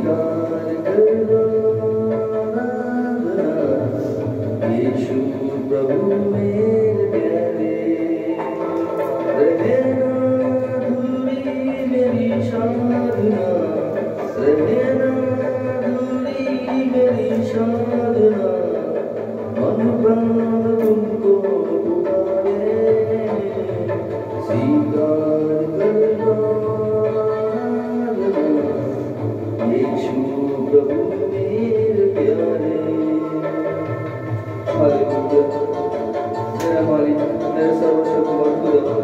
स्वीकार कर लो यीशु प्रभु मेरे प्यारे। रहे ना अधूरी मेरी साधना, रहे ना अधूरी मेरी साधना, मन प्राण तुमको पुकारे, स्वीकार कर लो यीशु प्रभु मेरे प्यारे। हालेलुया। मेरा मालिक, मेरे सर्वशक्तिमान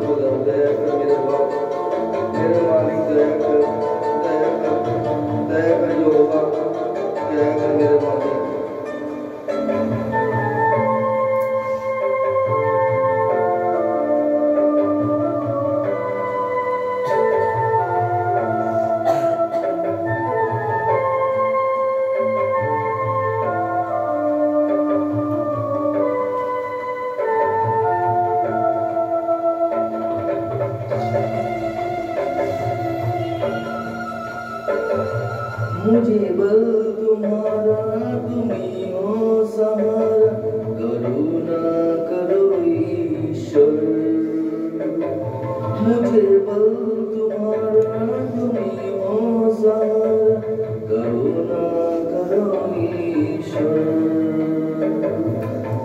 खुदा, दया कर मेरे बाप, मेरे मालिक दया कर, दया कर, दया कर यहोवा, दया कर मेरे मालिक। मुझे बल तुम्हारा तुम्ही हो सहारा, करुणा करो ईश्वर। मुझे बल तुम्हारा तुम्ही हो सहारा, करुणा करो ईश्वर।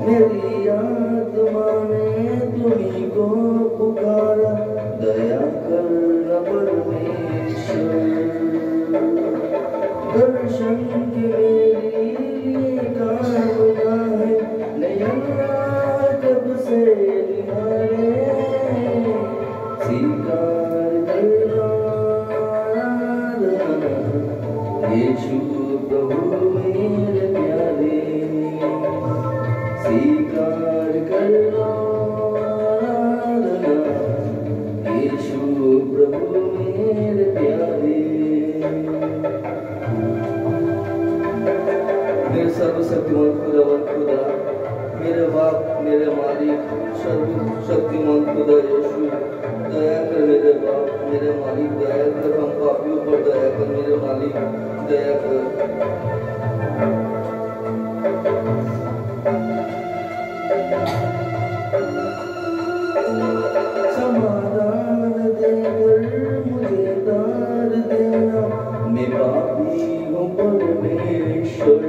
मेरी आत्मा ने तुम्ही को पुकारा, दया करना परमेश्वर। दर्शन की मेरी कामना है, नयन कब से निहारे, स्वीकार कर लो यीशु प्रभु मेरे प्यारे, स्वीकार कर लो यीशु प्रभु मेरे प्यारे। मेरे सर्वशक्तिमान खुदा, मेरे बाप, मेरे मालिक, सर्वशक्तिमान खुदा यीशु, दया कर मेरे बाप, मेरे मालिक, दया कर हम पापियों पर दया कर मेरे मालिक, दया कर। समाधान देकर मुझे तार देना, मैं पापी हूँ परमेश्वर।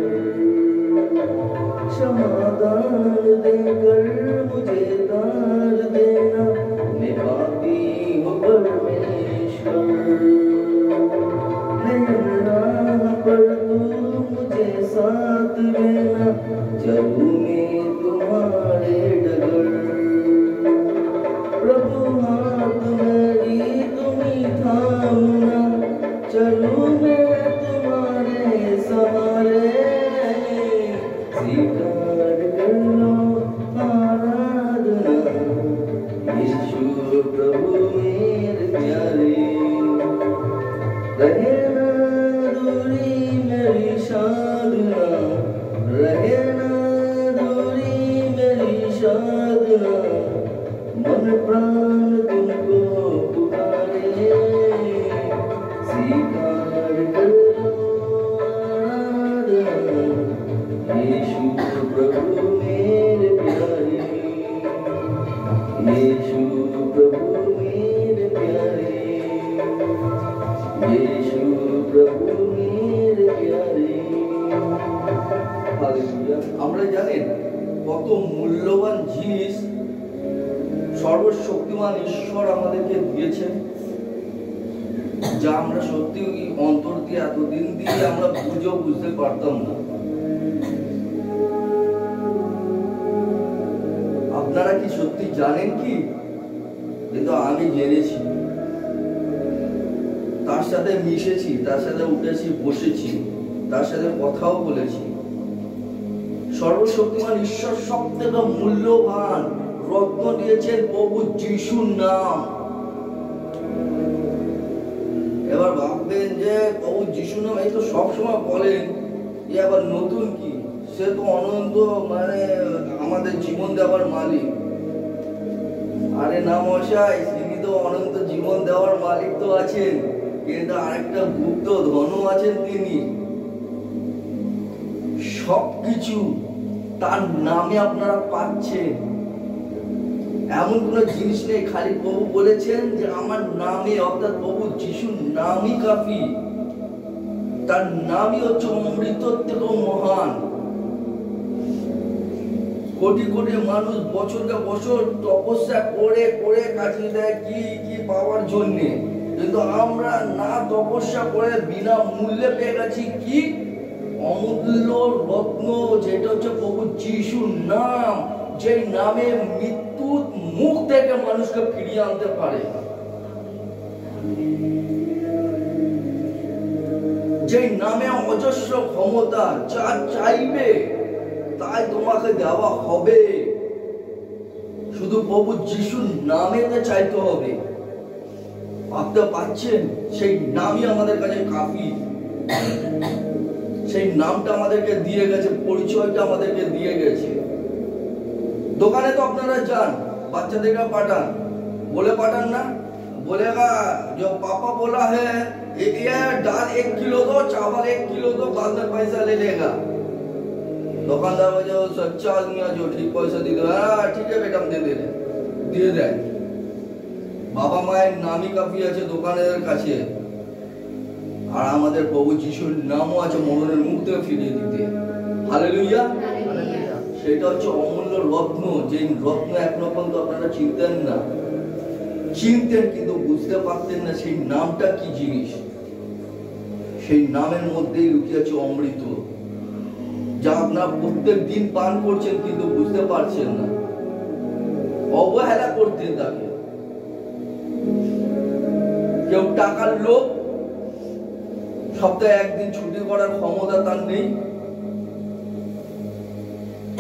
समाधान देकर मुझे तार देना, मैं पापी हूँ परमेश्वर। नयन राह पर तू मुझे साथ लेना, चलूं मैं तुम्हारे डगर। प्रभु हाथ मेरी तुम्ही थामना, चलूं मैं तुम्हारे सहारे, स्वीकार कर लो आराधना यीशु प्रभु मेरे प्यारे। रहे ना दूरी मेरी साधना, रहे ना दूरी मेरी साधना, मन प्राण तुमको पुकारे, स्वीकार कर लो यीशु प्रभु मेरे प्यारे, यीशु प्रभु मेरे प्यारे, यीशु प्रभु मेरे प्यारे। हालेलुया। আমরা জানেন কত মূল্যবান জিনিস সর্বশক্তিমান ঈশ্বর আমাদেরকে দিয়েছেন, যা আমরা সত্যি অন্তর দিয়ে এতদিন দিয়ে আমরা বুঝতে পারতাম না। আপনারা কি সত্যি জানেন কি? কিন্তু আমি জেনেছি, তার সাথে মিশেছি, তার সাথে উঠেছি, বসেছি, তার সাথে কথাও বলেছি। সর্বশক্তিমান ঈশ্বর সবথেকে মূল্যবান রত্ন দিয়েছেন প্রভু যিশুর নাম। এবার ভাববেন যে প্রভু যিশুর নাম এই তো সবসময় বলেন, এ আবার নতুন কি? সে তো অনন্ত, মানে আমাদের জীবন দেওয়ার মালিক। আরে না মশাই, তিনি তো অনন্ত জীবন দেওয়ার মালিক তো আছেন, কিন্তু আরেকটা গুপ্ত ধনও আছেন তিনি। সবকিছু তার নামে আপনারা পাচ্ছেন। এমন কোনো জিনিস নেই, খালি প্রভু বলেছেন যে আমার নামে, অর্থাৎ প্রভু যিশুর নামই কাফি। তার নামই হচ্ছে অমৃতর থেকেও মহান। কোটি কোটি মানুষ বছরকে বছর তপস্যা করে করে কাটিয়ে দেয় কি পাওয়ার জন্যে, কিন্তু আমরা না তপস্যা করে বিনা মূল্যে পেয়ে গেছি কি অমূল্য রত্ন, যেটা হচ্ছে প্রভু যিশুর নাম, যে নামে মৃত্যুর মুখ থেকে মানুষকে ফিরিয়ে আনতে পারে, যে নামে অজস্র ক্ষমতা, যা চাইবে তাই তোমাকে দেওয়া হবে। শুধু প্রভু যিশুর নামেতে চাইতে হবে। ভাবতে পারছেন, সেই নামই আমাদের কাছে কাফি। সেই নামটা আমাদেরকে দিয়ে গেছে, পরিচয়টা আমাদেরকে দিয়ে গেছে। দোকানে তো আপনারা যান, বাচ্চাদেরকে পাঠান, বলে পাঠান না, बोलेगा जो पापा बोला है ये दाल 1 किलो दो, चावल 1 किलो दो, बाद में पैसा ले लेगा। दुकानदार जो सच्चा आदमी है, जो ठीक पैसा दे दो, ठीक है बेटा हम दे दे रहे, দিয়ে দেয়। বাবা মায়ের নামই কাফি আছে দোকানের কাছে, আর আমাদের প্রভু যিশুর নামও আছে মরণের মুখ থেকে ফিরিয়ে দিতে। হালেলুয়া। সেটা হচ্ছে অমূল্য রত্ন, যে রত্ন এখনো পর্যন্ত আপনারা চিনতেন না, চিনতেন কিন্তু বুঝতে পারতেন না সেই নামটা কি জিনিস। সেই নামের মধ্যেই লুকিয়ে আছে অমৃত, যা আপনারা প্রত্যেক দিন পান করছেন কিন্তু বুঝতে পারছেন না, অবহেলা করতেন তাকে। কেউ টাকার লোভ, সপ্তাহে একদিন ছুটি করার ক্ষমতা তার নেই।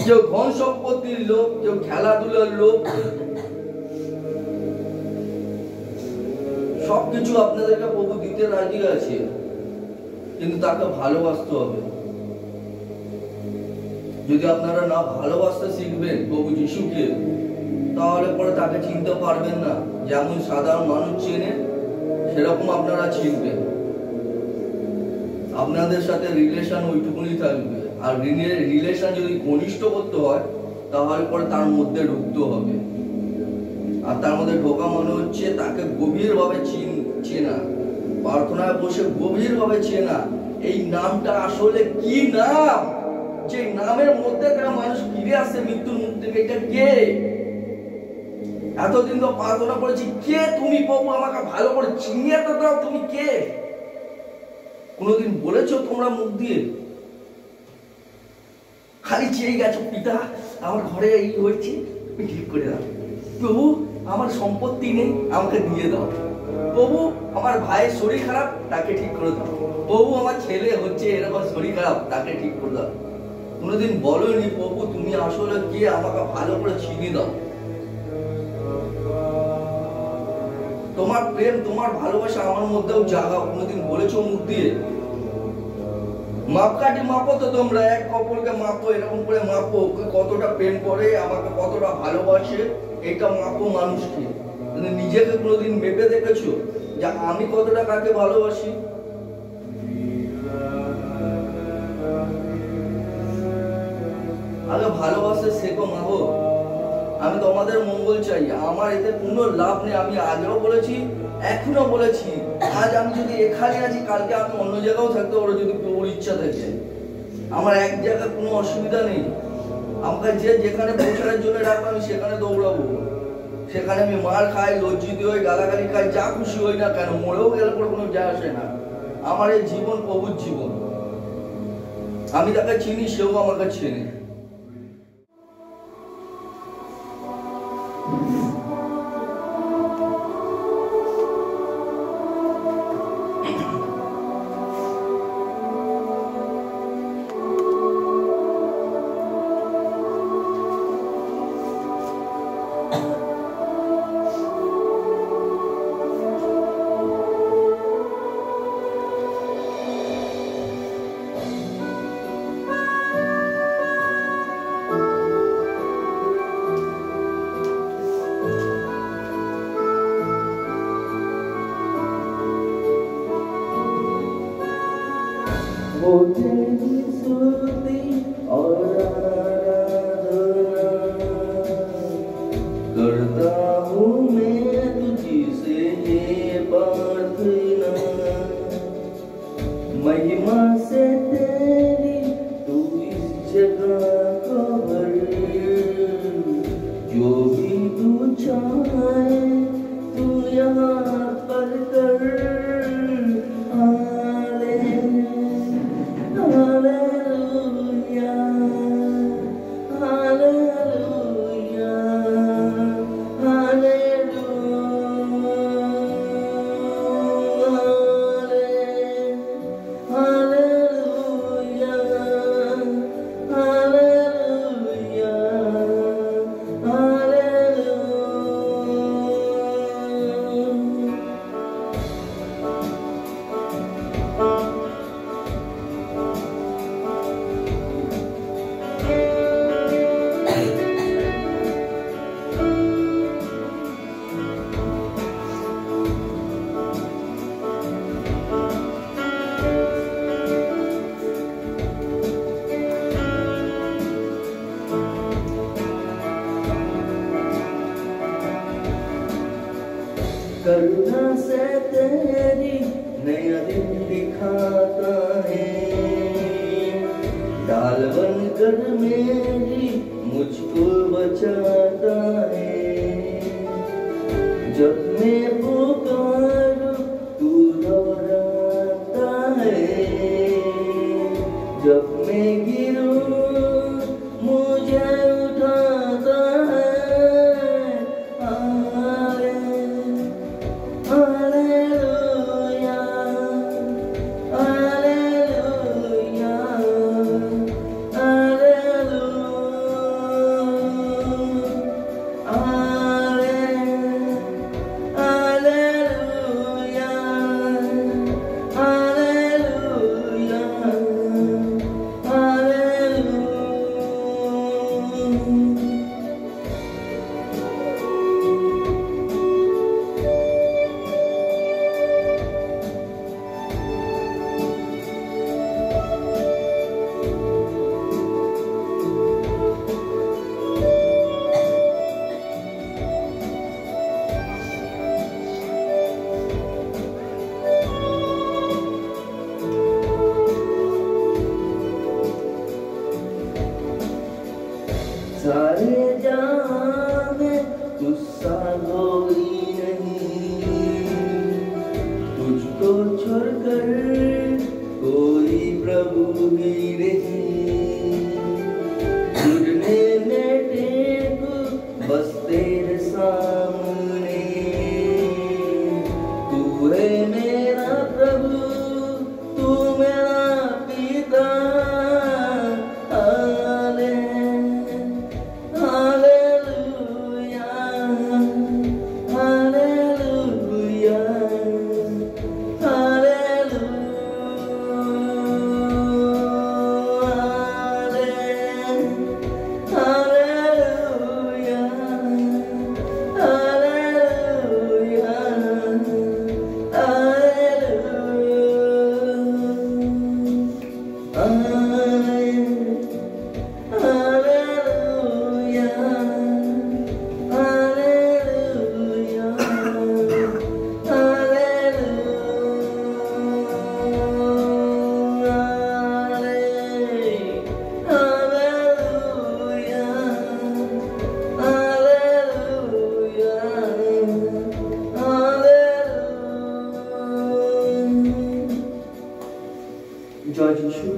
কেউ ধন সম্পত্তির লোভ, কেউ খেলাধুলার লোভ। সবকিছু আপনাদেরকে প্রভু দিতে রাজি আছে, কিন্তু তাকে ভালোবাসতে হবে। যদি আপনারা না ভালোবাসতে শিখবেন প্রভু যিশুকে, তাহলে পরে তাকে চিনতে পারবেন না। যেমন সাধারণ মানুষ চেনে, সেরকম আপনারা চিনবেন। আপনাদের সাথে রিলেশন ওইটুকুনি থাকবে, আর রিলেশন যদি ঘনিষ্ঠ করতে হয় তাহলে পরে তার মধ্যে ঢুকতে হবে। আর তার মধ্যে ঢোকা মানে হচ্ছে তাকে গভীরভাবে চেনা, প্রার্থনায় বসে গভীরভাবে চেনা এই নামটা আসলে কি নাম, যে নামের মধ্যে থেকে মানুষ ফিরে আসে মৃত্যুর মুখ থেকে। এটা কে? এতদিন তো প্রার্থনা করেছি, কে তুমি প্রভু, আমাকে ভালো করে চিনিয়ে তো দাও, তুমি কে? কোনোদিন বলেছো তোমরা মুখ দিয়ে? খালি চেয়ে গেছো, পিতা আমার ঘরে এই হয়েছে, ঠিক করে দাও। প্রভু আমার সম্পত্তি নেই, আমাকে দিয়ে দাও। প্রভু আমার ভাইয়ের শরীর খারাপ, তাকে ঠিক করে দাও। প্রভু আমার ছেলে হচ্ছে এরকম শরীর খারাপ, তাকে ঠিক করে দাও। কোনোদিন বলোনি প্রভু তুমি আসলে কে, আমাকে ভালো করে চিনিয়ে দাও। তোমার প্রেম, তোমার ভালোবাসা আমার মধ্যেও জাগাও। কোনোদিন বলেছো মুখ দিয়ে? মাপকাঠি মাপো তো তোমরা, এক অপরকে মাপো, এরকম করে মাপো কতটা প্রেম করে, আমাকে কতটা ভালোবাসে, এটা মাপো মানুষকে। নিজেকে কোনোদিন মেপে দেখেছো যে আমি কতটা কাকে ভালোবাসি? আগে ভালোবাসতে শেখো মাগো। আমি তোমাদের মঙ্গল চাই, আমার এতে কোনো লাভ নেই। আমি আগেও বলেছি, এখনো বলেছি, আজ আমি যদি এখানে আছি, কালকে আমি অন্য জায়গাও থাকতে পারো যদি প্রভুর ইচ্ছা থাকে। আমার এক জায়গায় কোনো অসুবিধা নেই। আমাকে যে যেখানে পৌঁছানোর জন্য ডাকবে আমি সেখানে দৌড়াবো। সেখানে আমি মার খাই, লজ্জিত হই, গালাগালি খাই, যা খুশি হই না কেন, মরেও গেলে পরে কোনো যায় আসে না। আমার এই জীবন প্রভুর জীবন, আমি তাকে চিনি, সেও আমাকে চেনে। हो तेरी स्तुति और आराधना करता हूँ मैं तुझी से ये प्रार्थना। महिमा से तेरी तू इस जगह को भर, जो भी तू चाहे तू यहाँ पर कर। करुणा से तेरी नया दिन दिखाता है, डाल बनकर मेरी मुझको बचाता है। जब मैं पुकारूं तू दोहराता है, जब मैं गिरूं मुझे उठाता है। सारे जहां में तुझसा कोई नहीं, तुझको छोड़कर कोई प्रभु भी नहीं। जुड़ने में टेकू बस तेरे सामने, तू है मेरा प्रभु, तू मेरा पिता। জয় যিশু।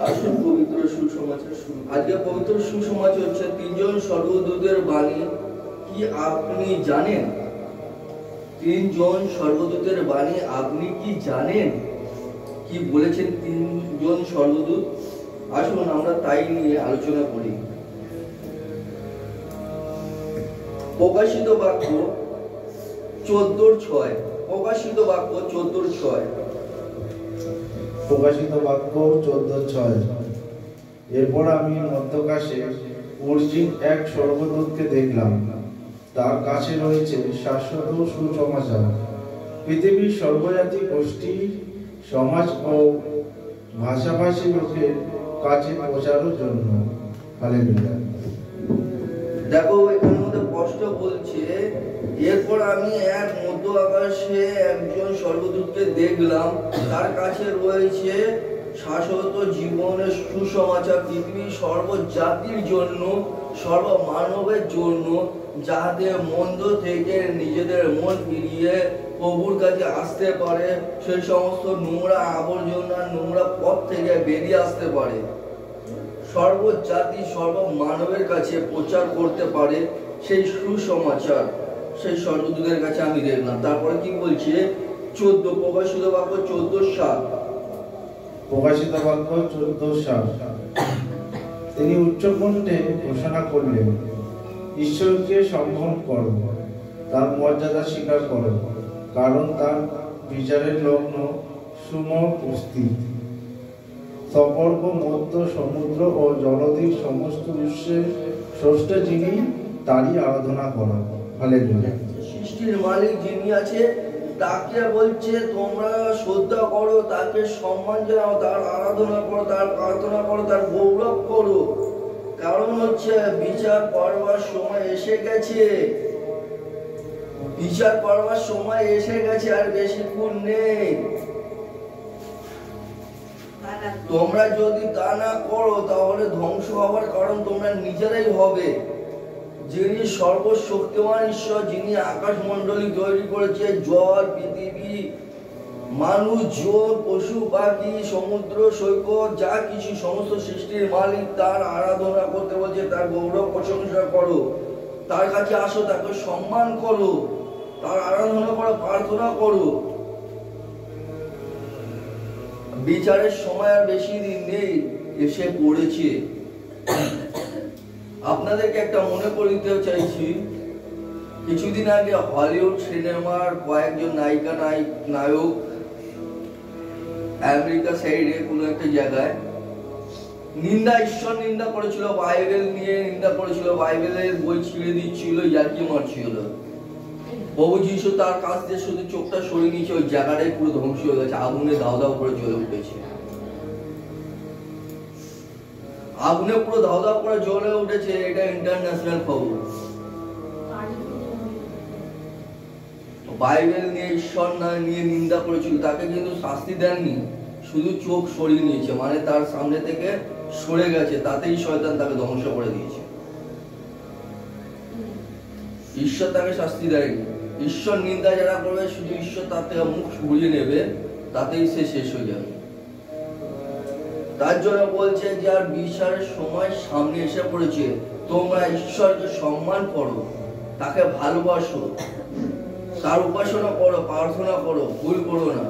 আসুন পবিত্র সুসমাচার শুরু। আজকে পবিত্র সুসমাচার হচ্ছে তিনজন স্বর্গদূতের বাণী। কি আপনি জানেন? তিনজন স্বর্গদূতের বাণী আপনি কি জানেন? কি বলেছেন তিনজন স্বর্গদূত? আসুন আমরা তাই নিয়ে আলোচনা করি। প্রকাশিত বাক্য 14:6। প্রকাশিত বাক্য 14:6। প্রকাশিত বাক্য 14:6। এরপর আমি মধ্যকাশে অর্জিন এক স্বর্গদূতকে দেখলাম, তার কাছে রয়েছে শাশ্বত সুসমাচার, পৃথিবীর সর্বজাতি, গোষ্ঠী, সমাজ ও ভাষাভাষী লোকের কাছে পৌঁছানোর জন্য। হালেলুয়া। দেখো এখানে মধ্যে স্পষ্ট বলছে, এরপর আমি এক মধ্য আকাশে একজন স্বর্গদূতকে দেখলাম, তার কাছে রয়েছে শাশ্বত জীবনের সুসমাচার পৃথিবীর সর্বজাতির জন্য, সর্বমানবের জন্য, যাহাতে মন্দ থেকে নিজেদের মন ফিরিয়ে প্রভুর কাছে আসতে পারে, সেই সমস্ত নোংরা আবর্জনা নোংরা পথ থেকে বেরিয়ে আসতে পারে, সর্বজাতি সর্বমানবের কাছে প্রচার করতে পারে সেই সুসমাচার। সেই স্বর্গদূতের কাছে আমি দেখলাম। তারপরে কি বলছে? 14 প্রকাশিত বাক্য 14:7। প্রকাশিত বাক্য 14:7। তিনি উচ্চকণ্ঠে ঘোষণা করলেন, ঈশ্বরকে সম্মান করো, তার মর্যাদা স্বীকার করো, কারণ তার বিচারের লগ্ন সুমোপস্থিত। সপর্ক মধ্য সমুদ্র ও জলধির সমস্ত উৎসের স্রষ্টা যিনি, তারই আরাধনা করা। হালেলুয়া। সৃষ্টির মালিক যিনি আছে তাকে বলছে তোমরা শ্রদ্ধা করো, তাকে সম্মান জানাও, তার আরাধনা করো, তার প্রার্থনা করো, তার গৌরব করো। কারণ হচ্ছে বিচার করবার সময় এসে গেছে, বিচার করবার সময় এসে গেছে, আর বেশিক্ষণ নেই। তোমরা যদি তা না করো তাহলে ধ্বংস হওয়ার কারণ তোমরা নিজেরাই হবে। যিনি সর্বশক্তিমান ঈশ্বর, যিনি আকাশ মণ্ডলী তৈরি করেছে, জল, পৃথিবী, মানুষ, জন, পশু পাখি, সমুদ্র সৈকত, যা কিছু সমস্ত সৃষ্টির মালিক, তার আরাধনা করতে বলছে, তার গৌরব প্রশংসা করো, তার কাছে আসো, তাকে সম্মান করো, তার আরাধনা করো, প্রার্থনা করো। বিচারের সময় আর বেশি দিন নেই, এসে পড়েছে। আপনাদেরকে একটা মনে করিতে চাইছি, কিছুদিন আগে হলিউড সিনেমার কয়েকজন নায়িকা নায়ক আমেরিকা সাইডে কোনো একটা জায়গায় ঈশ্বর নিন্দা করেছিল, বাইবেল নিয়ে নিন্দা করেছিল, বাইবেলের বই ছিঁড়ে দিচ্ছিল, ইয়ার্কি মারছিল। প্রভু যিশু তার কাছ দিয়ে শুধু চোখটা সরিয়ে নিয়েছে, ওই জায়গাটাই পুরো ধ্বংস হয়ে গেছে, আগুনে দাও দাও করে জ্বলে উঠেছে, আগুনে পুরো দাও দাও করে জ্বলে উঠেছে। এটা ইন্টারন্যাশনাল খবর। বাইবেল নিয়ে ঈশ্বর নিয়ে নিন্দা করেছিল, তাকে কিন্তু শাস্তি দেননি, শুধু চোখ সরিয়ে নিয়েছে, মানে তার সামনে থেকে সরে গেছে, তাতেই শয়তান তাকে ধ্বংস করে দিয়েছে। ঈশ্বর তাকে শাস্তি দেয়নি। ঈশ্বর নিন্দা যারা করবে, শুধু ঈশ্বর তার থেকে মুখ ঘুরিয়ে নেবে, তাতেই সে শেষ হয়ে যাবে। তার জন্য বলছে যে আর বিচারের সময় সামনে এসে পড়েছে, তোমরা ঈশ্বরকে সম্মান করো, তাকে ভালোবাসো, তার উপাসনা করো, প্রার্থনা করো, ভুল করো না।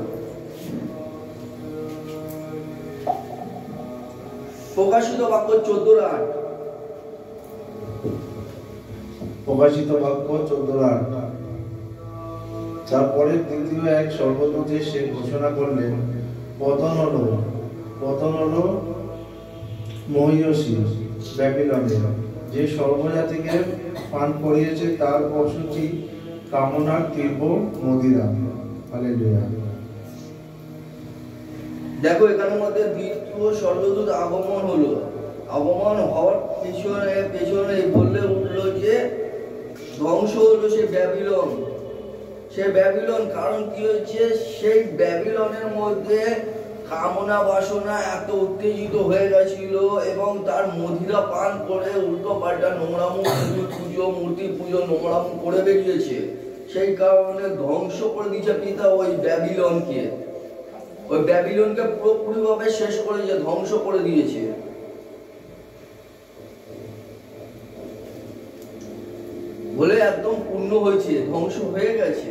প্রকাশিত বাক্য 14:8। প্রকাশিত বাক্য 14:8। তারপরে তৃতীয় এক স্বর্গদূত এসে ঘোষণা করলেন, পতন হলো মহিষী ব্যাবিলনের, যে সর্বজাতিকে পান করিয়েছে তার অসুচি কামনার তীব্র মদিরা। হালেলুয়া। দেখো এখানের মধ্যে দ্বিতীয় স্বর্গদূত আগমন হলো। আগমন হওয়ার পেছনে বললে উঠলো যে ধ্বংস হলো সে ব্যাবিলন। সে ব্যাবিলন কারণ কি হয়েছে? সেই ব্যাবিলনের মধ্যে কামনা বাসনা এত উত্তেজিত হয়ে গেছিল এবং তার মদিরা পান করে উল্টো পাল্টা নোংরামু পুজো, মূর্তি পুজো নোংরামু করে বেরিয়েছে। সেই কারণে ধ্বংস করে দিয়েছে পিতা ওই ব্যাবিলনকে। ওই ব্যাবিলনকে পুরোপুরিভাবে শেষ করে দিয়েছে, ধ্বংস করে দিয়েছে। বলে একদম পূর্ণ হয়েছে, ধ্বংস হয়ে গেছে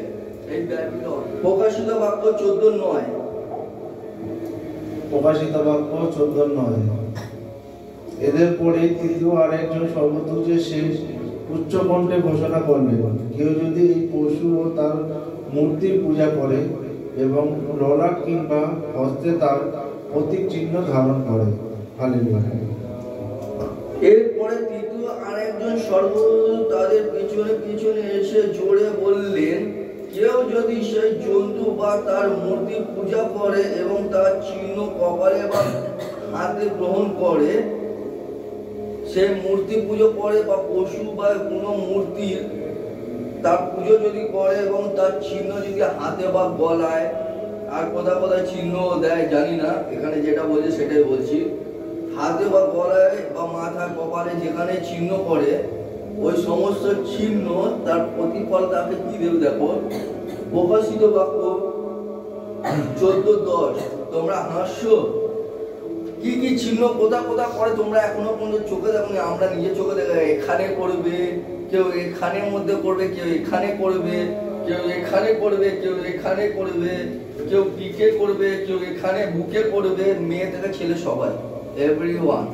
এই ব্যাবিলন। প্রকাশিত বাক্য 14:9। প্রকাশিত বাক্য 14:9। এদের পরে তৃতীয় আরেকজন স্বর্গদূত এসে উচ্চ কণ্ঠে ঘোষণা করলেন, কেউ যদি এই পশু ও তার মূর্তির পূজা করে এবং ললাট কিংবা হস্তে তার প্রতীক চিহ্ন ধারণ করে। হালেলুয়া। এরপরে তৃতীয় আরেকজন স্বর্গদূত তাদের পিছনে পিছনে এসে জোরে বললেন, কেউ যদি সেই জন্তু বা তার মূর্তি পূজা করে এবং তার চিহ্ন কপালে বা হাতে গ্রহণ করে, সেই মূর্তি পুজো করে বা পশু বা কোনো মূর্তির তার পুজো যদি করে এবং তার চিহ্ন যদি হাতে বা গলায়, আর কোথায় কোথায় চিহ্ন দেয় জানি না, এখানে যেটা বলছি সেটাই বলছি, হাতে বা গলায় বা মাথা কপালে যেখানে চিহ্ন করে, ওই সমস্ত চিহ্ন তার প্রতিফল তাকে কি দেবে দেখো। প্রকাশিত বাক্য 14:10। তোমরা হাসছো, কি কি চিহ্ন কোথা কোথা করে তোমরা এখনো পর্যন্ত চোখে দেখো, আমরা নিজে চোখে দেখো। এখানে করবে, কেউ এখানের মধ্যে করবে, কেউ এখানে করবে, কেউ এখানে করবে, কেউ এখানে করবে, কেউ পিঠে করবে, কেউ এখানে বুকে করবে, মেয়ে থেকে ছেলে সবাই, এভরিওয়ান।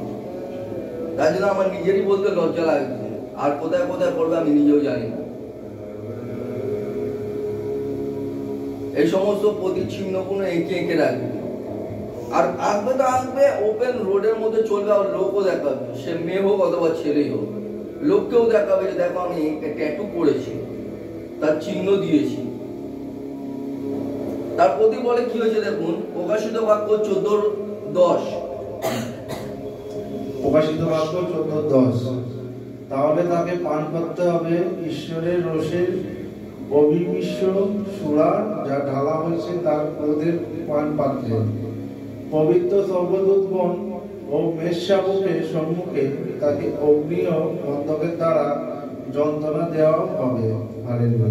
তাই জন্য আমার নিজেরই বলতে লজ্জা লাগছে, আর কোথায় কোথায় করবে আমি নিজেও জানি না। এই সমস্ত প্রতিচিহ্ন কোনো এঁকে এঁকে রাখবে, আর আঁকবে তো আঁকবে ওপেন রোডের মধ্যে চলবে, আর লোকও দেখাবে, সে মেয়ে হোক অথবা ছেলেই হোক, লোককেও দেখাবে যে দেখো আমি ট্যাটু করেছি, তার চিহ্ন দিয়েছি। তার প্রতি বলে কি হয়েছে দেখুন, প্রকাশিত বাক্য 14:10। প্রকাশিত বাক্য 14:10। তাহলে তাকে পান করতে হবে ঈশ্বরের রোষের অভিমিশ্র সুরা, যা ঢালা হয়েছে তার ক্রোধের পান পাত্রে। পবিত্র সর্বদূতগণ ও মেষশাবকের সম্মুখে তাকে অগ্নি ও গন্ধকের দ্বারা যন্ত্রণা দেওয়া হবে। হালেলুয়া।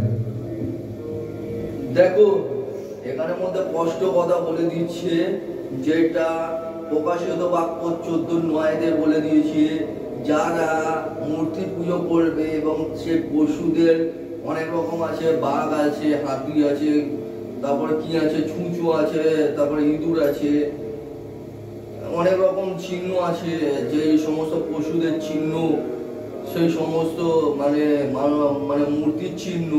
দেখো এখানের মধ্যে স্পষ্ট কথা বলে দিচ্ছে, যেটা প্রকাশিত বাক্য 14:9 বলে দিয়েছে, যারা মূর্তি পুজো করবে এবং সে পশুদের অনেক রকম আছে, বাঘ আছে, হাতি আছে, তারপরে কি আছে, ছুঁচো আছে, তারপরে ইঁদুর আছে, অনেক রকম চিহ্ন আছে, যে সমস্ত পশুদের চিহ্ন, সেই সমস্ত মানে মূর্তির চিহ্ন,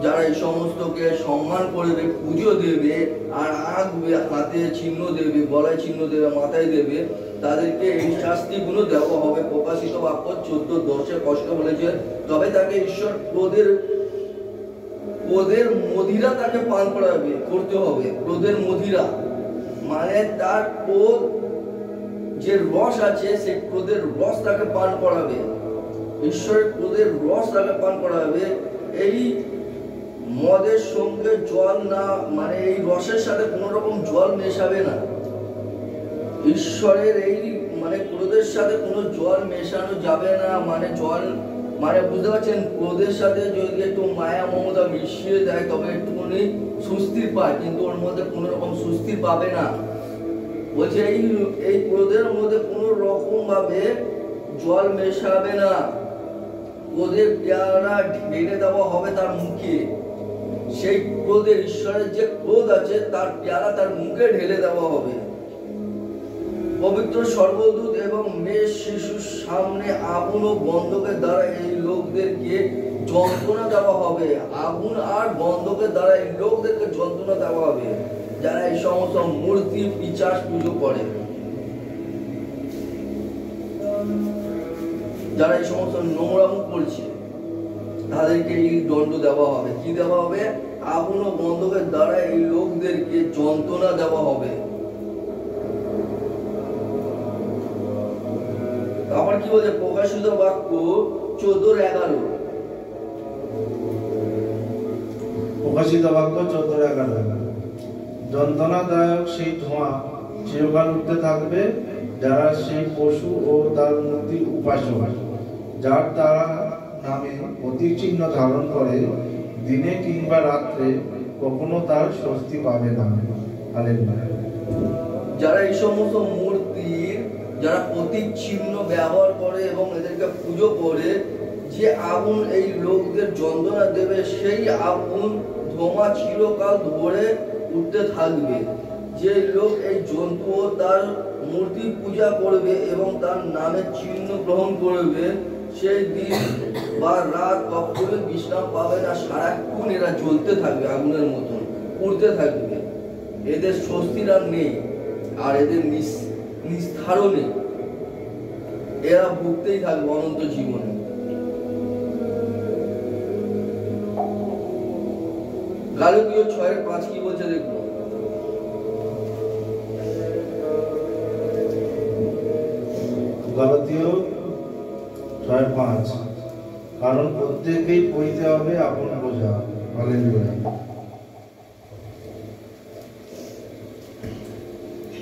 যারা এই সমস্তকে সম্মান করবে, পুজো দেবে, আর আঁকবে, হাতে চিহ্ন দেবে, গলায় চিহ্ন দেবে, মাথায় দেবে, তাদেরকে এই শাস্তিগুলো দেওয়া হবে। প্রকাশিত বাক্য 14:10 কষ্ট বলেছে, তবে তাকে ঈশ্বর ক্রোধের মদিরা তাকে পান করাবে, করতে হবে। ক্রোধের মদিরা মানে তার ক্রোধ যে রস আছে, সেই ক্রোধের রস তাকে পান করাবে, ঈশ্বরের ক্রোধের রস তাকে পান করাবে। এই মদের সঙ্গে জল না, মানে এই রসের সাথে কোন রকম জল মেশাবে না। ঈশ্বরের এই মানে ক্রোধের সাথে কোনো জল মেশানো যাবে না, মানে জল মানে বুঝতে পারছেন, ক্রোধের সাথে যদি একটু মায়া মমতা মিশিয়ে দেয় তবে একটুখানি সুস্থির পায়, কিন্তু ওর মধ্যে কোনো রকম সুস্থির পাবে না। বলছে এই ক্রোধের মধ্যে কোন রকম ভাবে জল মেশাবে না, ক্রোধের পেয়ালা ঢেলে দেওয়া হবে তার মুখে। সেই ক্রোধের, ঈশ্বরের যে ক্রোধ আছে তার পেয়ালা তার মুখে ঢেলে দেওয়া হবে। পবিত্র সর্বদূত এবং মেষ শিশুর সামনে আগুন ও গন্ধকের দ্বারা এই লোকদেরকে যন্ত্রণা দেওয়া হবে। আগুন আর গন্ধকের দ্বারা এই লোকদেরকে যন্ত্রণা দেওয়া হবে, যারা এই সমস্ত মূর্তি পিশাচ পুজো করে, যারা এই সমস্ত নোংরামো করছে, তাদেরকে এই দণ্ড দেওয়া হবে। কি দেওয়া হবে? আগুন ও গন্ধকের দ্বারা এই লোকদেরকে যন্ত্রণা দেওয়া হবে। আবার কি বলছে? প্রকাশিত বাক্য 14:11। প্রকাশিত বাক্য 14:11। যন্ত্রণাদায়ক সেই ধোঁয়া চিরকাল উঠতে থাকবে, যারা সেই পশু ও তার মূর্তি উপাসক, যার তারা নামে প্রতীক চিহ্ন ধারণ করে, দিনে কিংবা রাত্রে কখনো তার স্বস্তি পাবে না। হালেলুয়া। যারা এই সমস্ত মূর্তির, যারা প্রতীক চিহ্ন ব্যবহার করে এবং এদেরকে পুজো করে, যে আগুন এই লোকদের যন্ত্রণা দেবে, সেই আগুন ধোঁয়া চিরকাল ধরে উঠতে থাকবে। যে লোক এই জন্তু ও তার মূর্তি পূজা করবে এবং তার নামে চিহ্ন গ্রহণ করবে, সেই দিন বা রাত কখনো বিশ্রাম পাবে না, সারাক্ষণ এরা জ্বলতে থাকবে, আগুনের মতন উড়তে থাকবে। এদের স্বস্তির আর নেই, আর এদের নিস্তারও নেই, এরা ভুগতেই থাকবে অনন্ত জীবনে। গালাতীয় 6:5 কি বলছে দেখো। গালাতীয় 6:5 কারণ প্রত্যেকেই বইতে হবে আপন বোঝা। হালেলুয়া।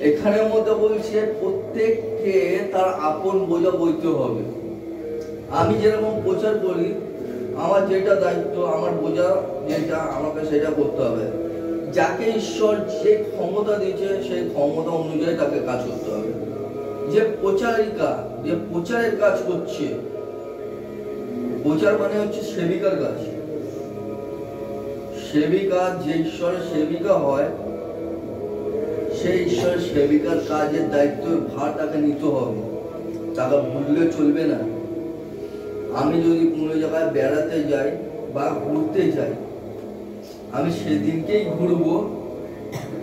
এখানের মধ্যে বলছে প্রত্যেককে তার আপন বোঝা বইতে হবে। আমি যেরকম প্রচার করি, আমার যেটা দায়িত্ব, আমার বোঝা যেটা, আমাকে সেটা করতে হবে। যাকে ঈশ্বর যে ক্ষমতা দিয়েছে সেই ক্ষমতা অনুযায়ী তাকে কাজ করতে হবে। যে প্রচারিকা, যে প্রচারের কাজ করছে, প্রচার মানে হচ্ছে সেবিকার কাজ। সেবিকা যে ঈশ্বরের সেবিকা হয়, সেই ঈশ্বরের সেবিকার কাজের দায়িত্ব ভার তাকে নিতে হবে, তাকে ভুললে চলবে না। আমি যদি কোনো জায়গায় বেড়াতে যাই বা ঘুরতে যাই, আমি সেদিনকেই ঘুরবো,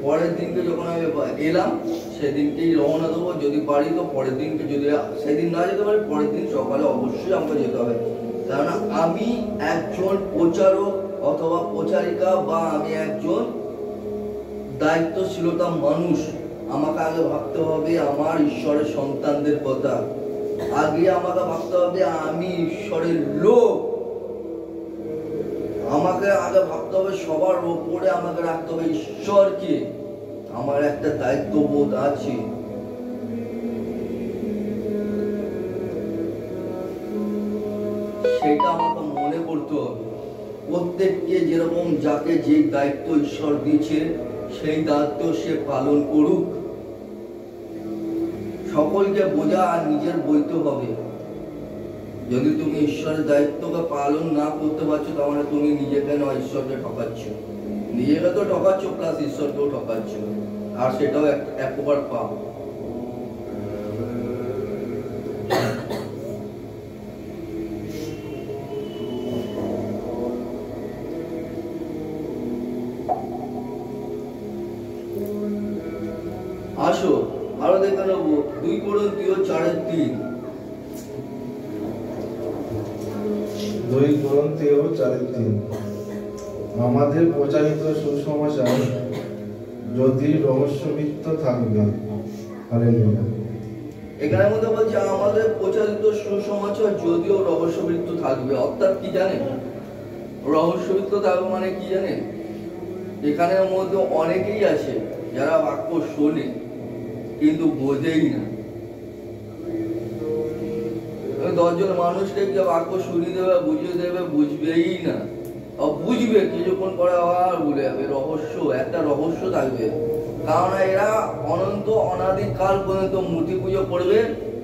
পরের দিনকে যখন আমি এলাম সেদিনকেই রওনা দেবো। যদি পারি তো পরের দিনকে, যদি সেদিন না যেতে পারি পরের দিন সকালে অবশ্যই আমাকে যেতে হবে। কারণ আমি একজন প্রচারক অথবা প্রচারিকা, বা আমি একজন দায়িত্বশীলতা মানুষ। আমাকে আগে ভাবতে হবে আমার ঈশ্বরের সন্তানদের কথা, আগে আমাকে ভাবতে হবে আমি ঈশ্বরের লোক। আমাকে আগে ভাবতে হবে সবার উপরে আমাকে রাখতে হবে ঈশ্বরকে। আমার একটা দায়িত্ববোধ আছে। সেটা আমাকে মনে করতে হবে। প্রত্যেককে যেরকম যাকে যে দায়িত্ব ঈশ্বর দিয়েছে সেই দায়িত্ব সে পালন করুক। সকলকে বোঝা আর নিজের বইতে হবে। যদি তুমি ঈশ্বরের দায়িত্বকে পালন না করতে পারছো, তাহলে তুমি নিজেকে নয় ঈশ্বরকে ঠকাচ্ছ। নিজেকে তো ঠকাচ্ছ, প্লাস ঈশ্বরকেও ঠকাচ্ছ, আর সেটাও এক প্রকার পাপ। আসো আরো দেখে নেবো 2 কোরিন্থীয় 4:3। 2 কোরিন্থীয় 4:3 আমাদের প্রচারিত সুসমাচার যদি রহস্যবিত্ত থাকবে। হালেলুয়া। এখানের মধ্যে বলছে আমাদের প্রচারিত সুসমাচার যদিও রহস্যবৃত্ত থাকবে। অর্থাৎ কি জানেন রহস্যবৃত্ত থাকবে মানে কি জানেন? এখানের মধ্যে অনেকেই আছে যারা বাক্য শোনে কিন্তু বোঝেই না। 10 জন মানুষকে যে বাক্য শুনিয়ে দেবে, বুঝিয়ে দেবে, বুঝবেই না। বুঝবে কিছুক্ষণ পরে আবার ভুলে যাবে। রহস্য, একটা রহস্য থাকবে। কারণ এরা অনন্ত অনাদিকাল পর্যন্ত মূর্তি পুজো করবে,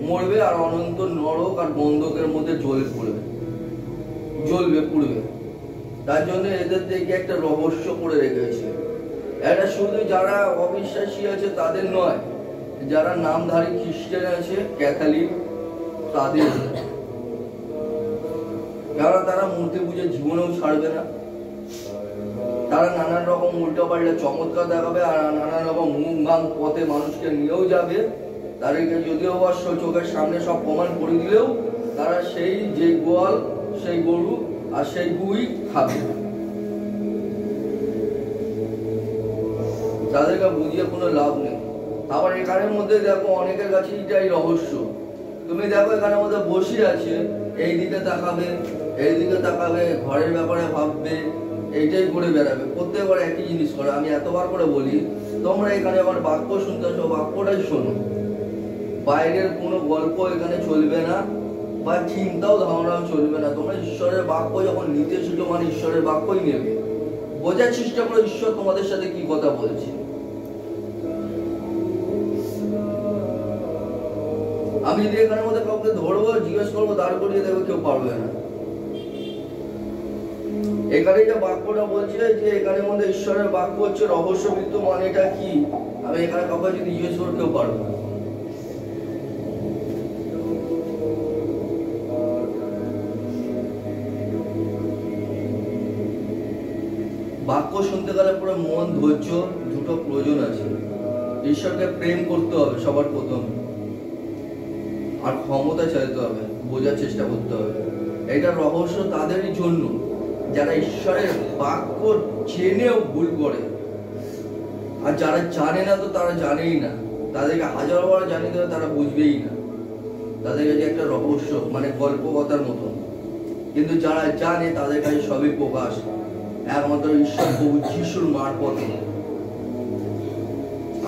মরবে, আর অনন্ত নরক আর গন্ধকের মধ্যে জ্বলবে পুড়বে। তার জন্য এদের থেকে একটা রহস্য করে রেখেছে। এটা শুধু যারা অবিশ্বাসী আছে তাদের নয়, যারা নামধারী খ্রিস্টান আছে, ক্যাথলিক, তাদের। কারণ তারা মূর্তি পুজো জীবনেও ছাড়বে না। তারা নানান রকম উল্টো পাল্টা চমৎকার দেখাবে, আর নানান রকম মুখ গান পথে মানুষকে নিয়েও যাবে। তাদেরকে যদিও বা চোখের সামনে সব প্রমাণ করে দিলেও তারা সেই যে গোয়াল, সেই গরু আর সেই গুই খাবে। তাদেরকে বুঝিয়ে কোনো লাভ নেই। আবার এখানের মধ্যে দেখো অনেকের কাছে এটাই রহস্য। তুমি দেখো এখানের মধ্যে বসে আছে, এই দিকে তাকাবে, এই দিকে তাকাবে, ঘরের ব্যাপারে ভাববে, এইটাই করে বেড়াবে। প্রত্যেকবার একই জিনিস করে। আমি এতবার করে বলি, তোমরা এখানে আমার বাক্য শুনতেছো, বাক্যটাই শোনো। বাইরের কোনো গল্প এখানে চলবে না, বা চিন্তাও ধারণাও চলবে না। তোমরা ঈশ্বরের বাক্য যখন নিতে শিখো, মানে ঈশ্বরের বাক্যই নেবে। বোঝার চেষ্টা করো ঈশ্বর তোমাদের সাথে কি কথা বলছে। আমি যদি এখানের মধ্যে কাউকে ধরবো, জিজ্ঞেস করবো, দাঁড় করিয়ে দেবো, কেউ পারবে না। এখানে যে বাক্যটা বলছে যে এখানের মধ্যে ঈশ্বরের বাক্য হচ্ছে রহস্যবৃত্ত, মানে এটা কি? আমি এখানে কাউকে যদি জিজ্ঞেস করবো, কেউ পারবে না। বাক্য শুনতে গেলে পুরো মন, ধৈর্য দুটো প্রয়োজন আছে। ঈশ্বরকে প্রেম করতে হবে সবার প্রথম, আর ক্ষমতা চাইতে হবে, বোঝার চেষ্টা করতে হবে। এটা রহস্য তাদেরই জন্য যারা ঈশ্বরের বাক্য জেনেও ভুল করে, আর যারা জানে না তো তারা জানেই না, তাদেরকে হাজার বার জানিয়ে দেবে তারা বুঝবেই না, তাদের কাছে একটা রহস্য মানে গল্প কথার মতো। কিন্তু যারা জানে তাদের কাছে সবই প্রকাশ একমাত্র ঈশ্বর প্রভু যিশুর মারফতে।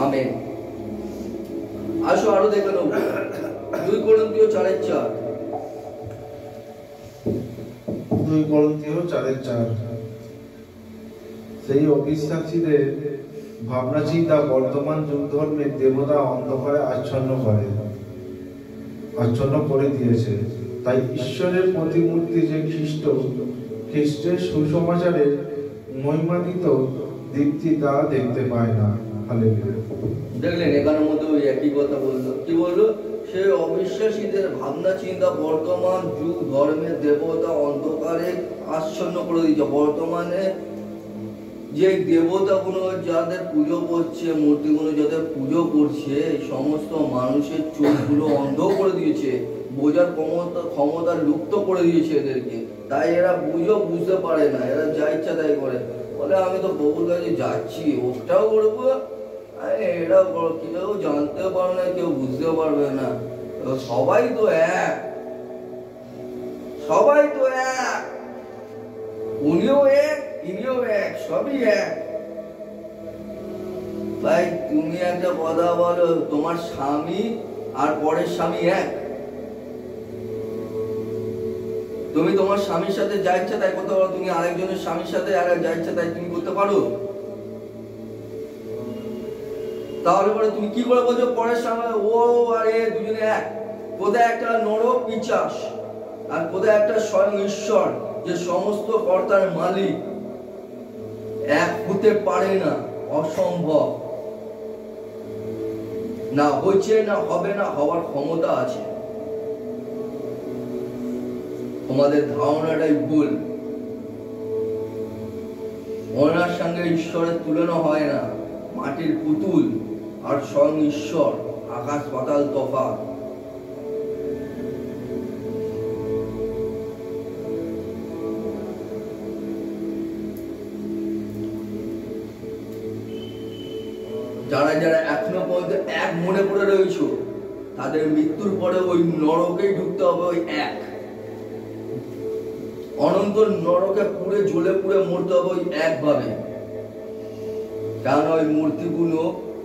আমেন। আসো আরো দেখে নেব 2 করিন্থীয় 4:4। 2 করিন্থীয় 4:4। সেই অবিশ্বাসীদের ভাবনা চিন্তা বর্তমান যুগ ধর্মের দেবতা অন্ধকারে আচ্ছন্ন করে দিয়েছে। তাই ঈশ্বরের প্রতিমূর্তি যে খ্রিস্টের সুসমাচারের মহিমান্বিত দীপ্তি তা দেখতে পায় না। হালেলুয়া। দেখলেন এখানের মধ্যে ওই একই কথা বললো। কি বললো? সেই অবিশ্বাসীদের ভাবনা চিন্তা বর্তমান যুগ ধর্মের দেবতা অন্ধকারে আচ্ছন্ন করে দিয়েছে। বর্তমানে যে দেবতাগুলো যাদের পুজো করছে, মূর্তিগুলো যাদের পুজো করছে, সমস্ত মানুষের চোখগুলো অন্ধ করে দিয়েছে, বোঝার ক্ষমতা লুপ্ত করে দিয়েছে এদেরকে। তাই এরা বুঝতে পারে না, এরা যা ইচ্ছা তাই করে। বলে আমি তো প্রভুর কাছে যাচ্ছি, ওটাও করবো, এরা কেউ জানতেও পারবে না, কেউ বুঝতেও পারবে না। সবাই তো এক, সবাই তো এক, উনিও এক, ইনিও এক, সবই এক। ভাই তুমি একটা কথা বলো, তোমার স্বামী আর পরের স্বামী এক? তুমি তোমার স্বামীর সাথে যা ইচ্ছা তাই করতে পারো, তুমি আরেকজনের স্বামীর সাথে আর যা ইচ্ছা তাই তুমি করতে পারো? তাহলে পরে তুমি কি করে বলছো পরের স্বামী ও আর এ দুজনে এক? কোথায় একটা নর পিশাচ আর কোথায় একটা স্বয়ং ঈশ্বর যে সমস্ত কর্তার মালিক, এক হতে পারে না, অসম্ভব। না হচ্ছে, না হবে, না হওয়ার ক্ষমতা আছে। তোমাদের ধারণাটাই ভুল। ওনার সঙ্গে ঈশ্বরের তুলনা হয় না। মাটির পুতুল আর স্বয়ং ঈশ্বর, আকাশ পাতাল তফাৎ। যারা যারা এখনো পর্যন্ত এক মনে করে রয়েছে, তাদের মৃত্যুর পরে ওই নরকেই ঢুকতে হবে, ওই এক অনন্ত নরকে পুড়ে জ্বলে পুড়ে মরতে হবে ওই একভাবে। কারণ ওই মূর্তিগুলো,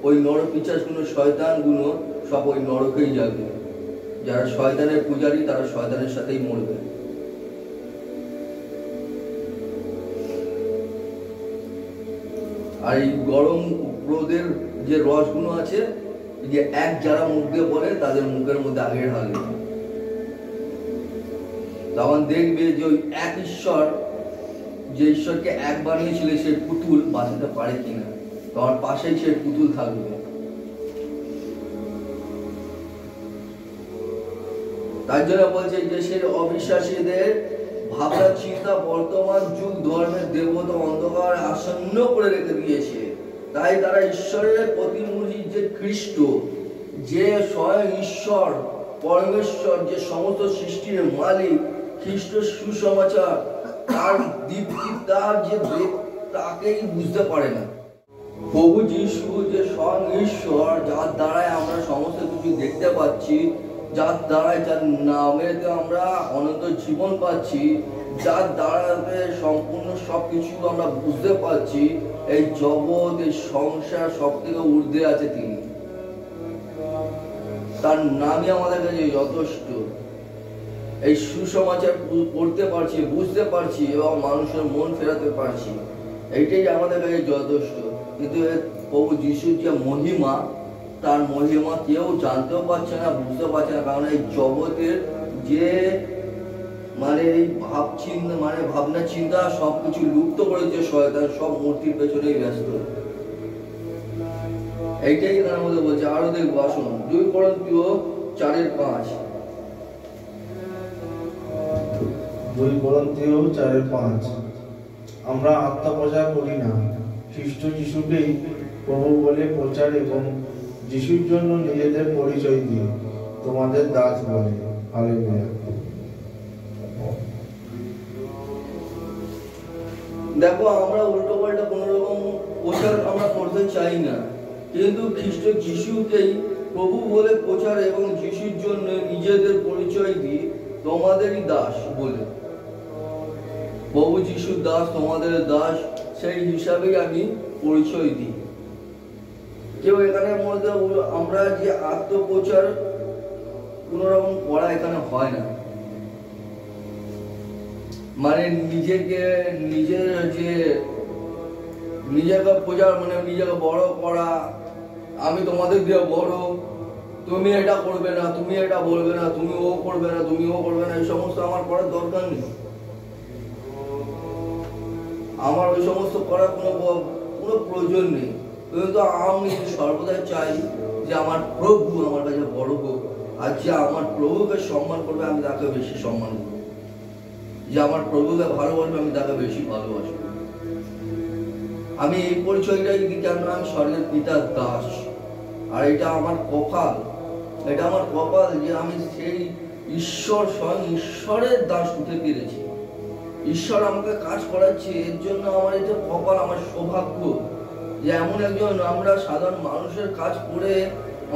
ওই নরপিশাচগুলো, শয়তানগুলো সব ওই নরকেই যাবে। যারা শয়তানের পূজারী তারা শয়তানের সাথেই মরবে। আর এই গরম রোদের যে রসগুলো আছে, যে এক যারা মুখ দিয়ে বলে তাদের মুখের মধ্যে আগে ঢালবে। তখন দেখবে যে ওই এক ঈশ্বর, যে ঈশ্বরকে এক বানিয়েছিল, সেই পুতুল বাঁচাতে পারে কিনা। তোমার পাশেই সেই পুতুল থাকবে। তার জন্য বলছে যে সেই অবিশ্বাসীদের ভাবনা চিন্তা বর্তমান যুগ ধর্মের দেবতা অন্ধকার আসন্ন করে রেখে দিয়েছে। তাই তারা ঈশ্বরের প্রতিমূর্তি যে খ্রিস্ট, যে স্বয়ং ঈশ্বর পরমেশ্বর, যে সমস্ত সৃষ্টির মালিক, খ্রিস্ট সুসমাচার, তার দীপ্তি, তার যে তাকেই বুঝতে পারে না। প্রভু যিশু যে স্বয়ং ঈশ্বর, যার দ্বারাই আমরা সমস্ত কিছু দেখতে পাচ্ছি, যার দ্বারাই, যার নামেতে আমরা অনন্ত জীবন পাচ্ছি, যার দ্বারা সম্পূর্ণ সবকিছু আমরা বুঝতে পারছি, এই জগৎ, এই সংসার সব থেকে ঊর্ধ্বে আছে তিনি। তার নামই আমাদের কাছে যথেষ্ট। এই সুসমাচার পড়তে পারছি, বুঝতে পারছি এবং মানুষের মন ফেরাতে পারছি, এইটাই আমাদের কাছে যথেষ্ট। কিন্তু প্রভু যিশুর যে মহিমা, তার মহিমা কেউ জানতেও পারছে না, বুঝতে পারছে না। কারণ এই জগতের যে মানে এই ভাবনা চিন্তা সবকিছু লুপ্ত করেছে শয়তান, সব মূর্তির পেছনেই ব্যস্ত। এইটাই তার মধ্যে বলছে। আরো দেখবো, আসুন 2 করিন্থীয় 4:5। 2 করিন্থীয় 4:5। আমরা আত্মপ্রচার করি না, খ্রিস্ট যিশুকেই প্রভু বলে প্রচার এবং যিশুর জন্য নিজেদের পরিচয় দিয়ে তোমাদের দাস বলে। হালেলুয়া। দেখো, আমরা উল্টো পাল্টা কোনো রকম প্রচার আমরা করতে চাই না, কিন্তু খ্রিস্ট যিশুকেই প্রভু বলে প্রচার এবং যিশুর জন্য নিজেদের পরিচয় দিই তোমাদেরই দাস বলে। প্রভু যিশুর দাস, তোমাদের দাস, সেই হিসাবেই আমি পরিচয় দিই। কেউ এখানে মধ্যে আমরা যে আত্মপ্রচার কোন রকম করা এখানে হয় না, মানে নিজেকে প্রচার, মানে নিজেকে বড় করা, আমি তোমাদের দিয়ে বড়, তুমি এটা করবে না, তুমি এটা বলবে না, তুমি ও করবে না, তুমি ও করবে না, এই সমস্ত আমার করার দরকার নেই। আমার ওই সমস্ত করার কোনো প্রয়োজন নেই। কিন্তু আমি সর্বদা চাই যে আমার প্রভু আমার কাছে বড় হোক, আর যে আমার প্রভুকে সম্মান করবে আমি তাকে বেশি সম্মান করব, যে আমার প্রভুকে ভালোবাসবে আমি তাকে বেশি ভালোবাসবো। আমি এই পরিচয়টাই দিই, কেন আমি স্বর্গের পিতার দাস। আর এটা আমার কপাল, এটা আমার কপাল যে আমি সেই ঈশ্বর, স্বয়ং ঈশ্বরের দাস হতে পেরেছি। ঈশ্বর আমাকে কাজ করাচ্ছে, এর জন্য আমার এটা কপাল, আমার সৌভাগ্য যে এমন একজন, আমরা সাধারণ মানুষের কাজ করে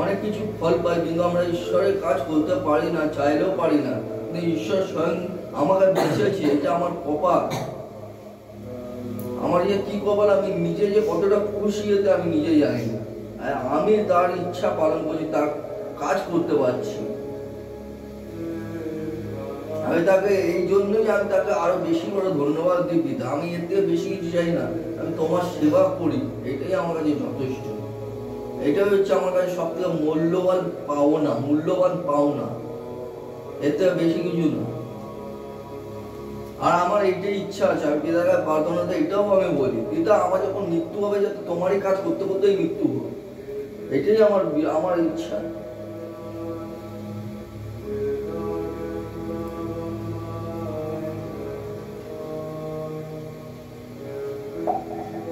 অনেক কিছু ফল পাই, কিন্তু আমরা ঈশ্বরের কাজ করতে পারি না, চাইলেও পারি না। কিন্তু ঈশ্বর স্বয়ং আমাকে বেঁচেছে, এটা আমার কপাল। আমার যে কি কপাল, আমি নিজে যে কতটা খুশি এতে আমি নিজে জানি না। আমি তার ইচ্ছা পালন করছি, তার কাজ করতে পারছি। আমি তাকে এই জন্যই আমি তাকে আরো বেশি করে ধন্যবাদ দিই। আমি এর থেকে বেশি কিছু চাই না, আমি তোমার সেবা করি, এটাই আমার কাছে যথেষ্ট। এটাই হচ্ছে আমার কাছে সব থেকে মূল্যবান পাওনা, এর থেকে বেশি কিছু না। আর আমার এইটাই ইচ্ছা আছে, আমি পিতাকে প্রার্থনাতে এটাও আমি বলি, পিতা আমার যখন মৃত্যু হবে যাতে তোমারই কাজ করতে করতেই মৃত্যু হবে, এটাই আমার ইচ্ছা।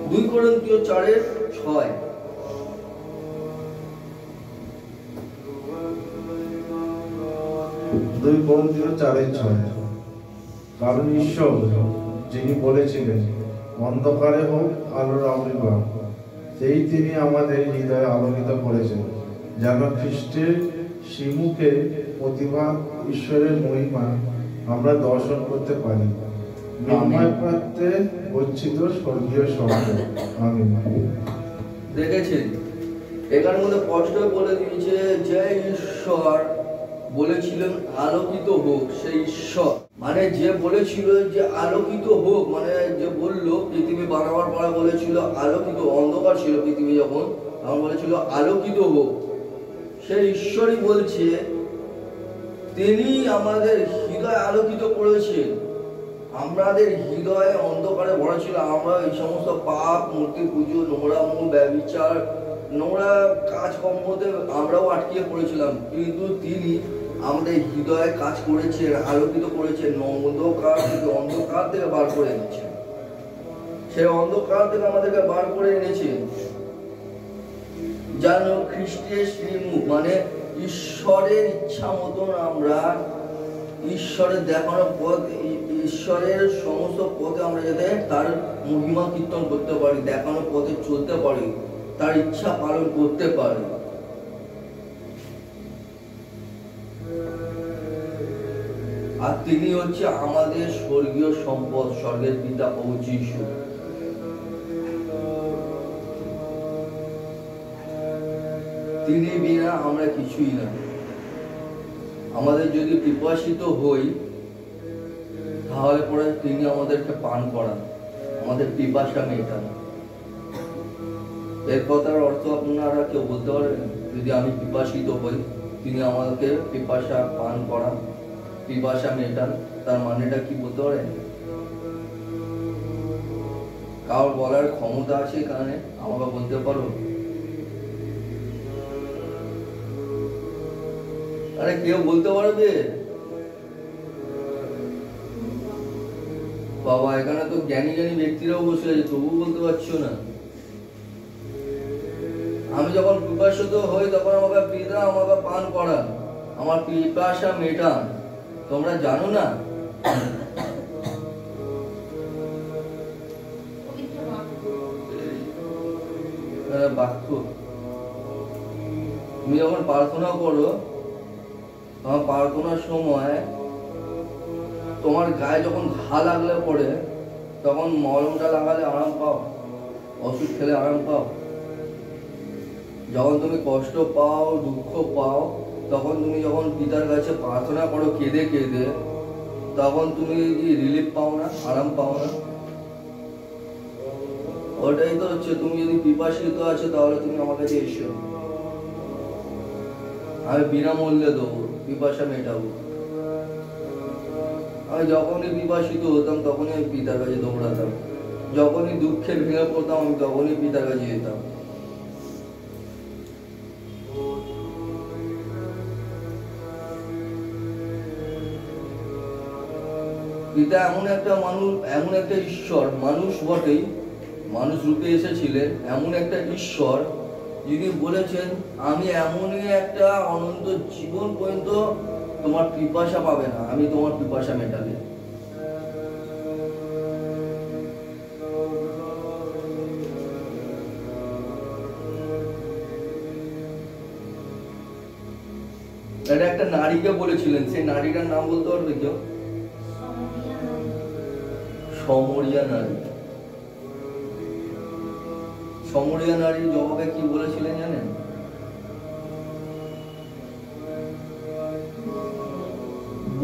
দুই করিন্থীয় 4:6। কারণ ঈশ্বর যিনি বলেছিলেন অন্ধকারে হোক আলোর আবির্ভাব, সেই তিনি আমাদের হৃদয়ে আলোকিত করেছেন, যেন খ্রিস্টের শ্রীমুখে প্রতিভা ঈশ্বরের মহিমা আমরা দর্শন করতে পারি। বিনয় প্রার্থে গচ্ছিত স্বর্গীয় শব্দ। আমিন। দেখেছেন, এখানে মধ্যে স্পষ্ট বলে দিয়েছে যে ঈশ্বর বলেছিলেন আলোকিত হোক, সেই ঈশ্বর মানে যে বলেছিল যে আলোকিত হোক, মানে যে বললো পৃথিবী বানাবার পরে বলেছিল আলোকিত, অন্ধকার ছিল পৃথিবী যখন, তখন বলেছিল আলোকিত হোক, সেই ঈশ্বরই বলছে তিনি আমাদের হৃদয় আলোকিত করেছেন। আমাদের হৃদয়ে অন্ধকারে ভরা ছিল, আমরা এই সমস্ত পাপ, মূর্তি পুজো, নোংরামো, ব্যভিচার, নোংরা কাজকর্মতে আমরাও আটকিয়ে পড়েছিলাম, কিন্তু তিনি আমাদের হৃদয়ে কাজ করেছেন, আলোকিত করেছেন, অন্ধকার থেকে বার করে এনেছেন। সেই অন্ধকার থেকে আমাদেরকে বার করে এনেছেন যেন খ্রিস্টের শ্রীমুখ, মানে ঈশ্বরের ইচ্ছা মতন আমরা ঈশ্বরের দেখানো পথ, ঈশ্বরের সমস্ত পথে আমরা যাতে তার মহিমা কীর্তন করতে পারি, দেখানো পথে চলতে পারি, তার ইচ্ছা পালন করতে পারি। আর তিনি হচ্ছে আমাদের স্বর্গীয় সম্পদ, স্বর্গের পিতা প্রভু যীশু। তিনি বিনা আমরা কিছুই না। আমাদের যদি পিপাসিত হই তাহলে পরে তিনি আমাদেরকে পান করান, আমাদের পিপাসা মেটান। এর কথার অর্থ আপনারা কেউ বলতে পারবেন? যদি আমি পিপাসিত হই, তিনি আমাদেরকে পিপাসা পান করান, পিপাসা মেটান, তার মানেটা কি বলতে পারেন? কারোর বলার ক্ষমতা আছে এখানে? আমাকে বলতে পারো? আরে কেউ বলতে পারবে? বাবা, এখানে তো জ্ঞানী জ্ঞানী ব্যক্তিরাও বসে আছে, তবু বলতে পারছো না। আমি যখন পিপাসিত হই তখন আমাকে পিতা আমাকে পান করান, আমার পিপাসা মেটান। তোমরা জানো না? বাক্য। তুমি যখন প্রার্থনা করো, তোমার প্রার্থনার সময় তোমার গায়ে যখন ঘা লাগলে পড়ে, তখন মলমটা লাগালে আরাম পাও, ওষুধ খেলে আরাম পাও। যখন তুমি কষ্ট পাও, দুঃখ পাও, তখন তুমি যখন পিতার কাছে প্রার্থনা করো কেঁদে কেঁদে, তখন তুমি রিলিফ পাও না, আরাম পাও না? ওটাই তো হচ্ছে, তুমি যদি পিপাসিত আছো তাহলে তুমি আমার কাছে এসো, আমি বিনামূল্যে দেবো, পিপাসা মেটাবো। আমি যখনই পিপাসিত হতাম তখনই আমি পিতার কাছে দৌড়াতাম, যখনই দুঃখে ভেঙে পড়তাম আমি তখনই পিতার কাছে যেতাম। পিতা এমন একটা মানুষ, এমন একটা ঈশ্বর, মানুষ বটেই, মানুষ রূপে এসেছিলেন, এমন একটা ঈশ্বর যিনি বলেছেন আমি এমনই একটা অনন্ত জীবন পর্যন্ত তোমার পিপাসা পাবে না, আমি তোমার পিপাসা মেটাবে। এটা একটা নারীকে বলেছিলেন, সেই নারীটার নাম বলতে পারবে কেউ? সমরিয়া নারী। সমরিয়া নারী জবাবে কি বলেছিলেন জানেন?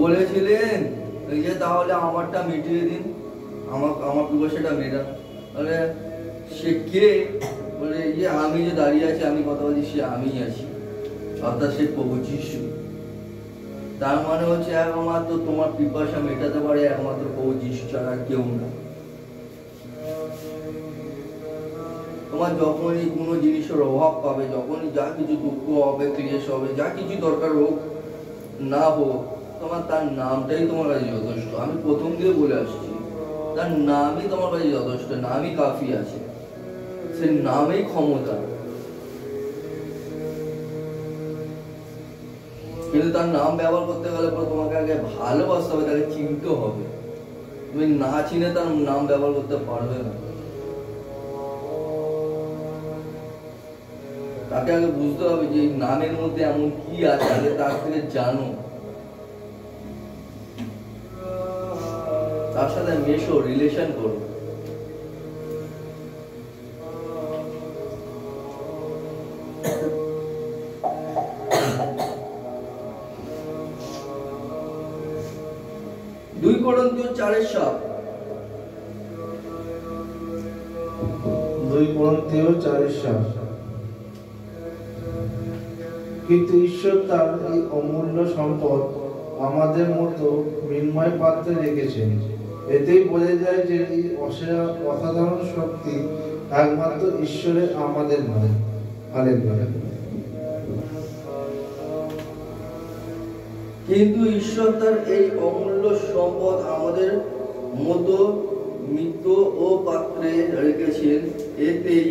বলেছিলেন যে তাহলে আমারটা মিটিয়ে দিন, আমার পিপাসাটা মেটান। তাহলে সে কে? বলে যে আমি যে দাঁড়িয়ে আছি, আমি কথা বলছি, সে আমিই আছি, অর্থাৎ সে প্রভু যিশু। তার মানে হচ্ছে একমাত্র তোমার পিপাসা মেটাতে পারে একমাত্র প্রভু যিশু ছাড়া কেউ না। তোমার যখনই কোনো জিনিসের অভাব পাবে, যখনই যা কিছু দুঃখ হবে, ক্লেশ হবে, যা কিছু দরকার হোক না হোক, তোমার তার নামটাই তোমার কাছে যথেষ্ট। আমি প্রথম দিয়ে বলে আসছি, তার নামই তোমার কাছে যথেষ্ট, নামই কাফি আছে, সে নামেই ক্ষমতা। কিন্তু তার নাম ব্যবহার করতে গেলে পরে তোমাকে আগে ভালোবাসতে হবে, তাকে চিনতে হবে। তুমি না চিনে তার নাম ব্যবহার করতে পারবে না। তাকে আগে বুঝতে হবে যে এই নামের মধ্যে এমন কি আছে, আগে তার থেকে জানো, তার সাথে মেশো, রিলেশন করো। দুই কোরিন্থীয় 4:7। 2 কোরিন্থীয় 4:7। কিন্তু ঈশ্বর তার এই অমূল্য সম্পদ আমাদের মতো মৃন্ময় পাত্রে রেখেছেন। এতেই বোঝা যায় যে এই অসাধারণ শক্তি একমাত্র ঈশ্বরের, আমাদের নয়। হালেলুয়া। কিন্তু ঈশ্বর তার এই অমূল্য সম্পদ আমাদের মতো মৃত ও পাত্রে রেখেছেন। এতেই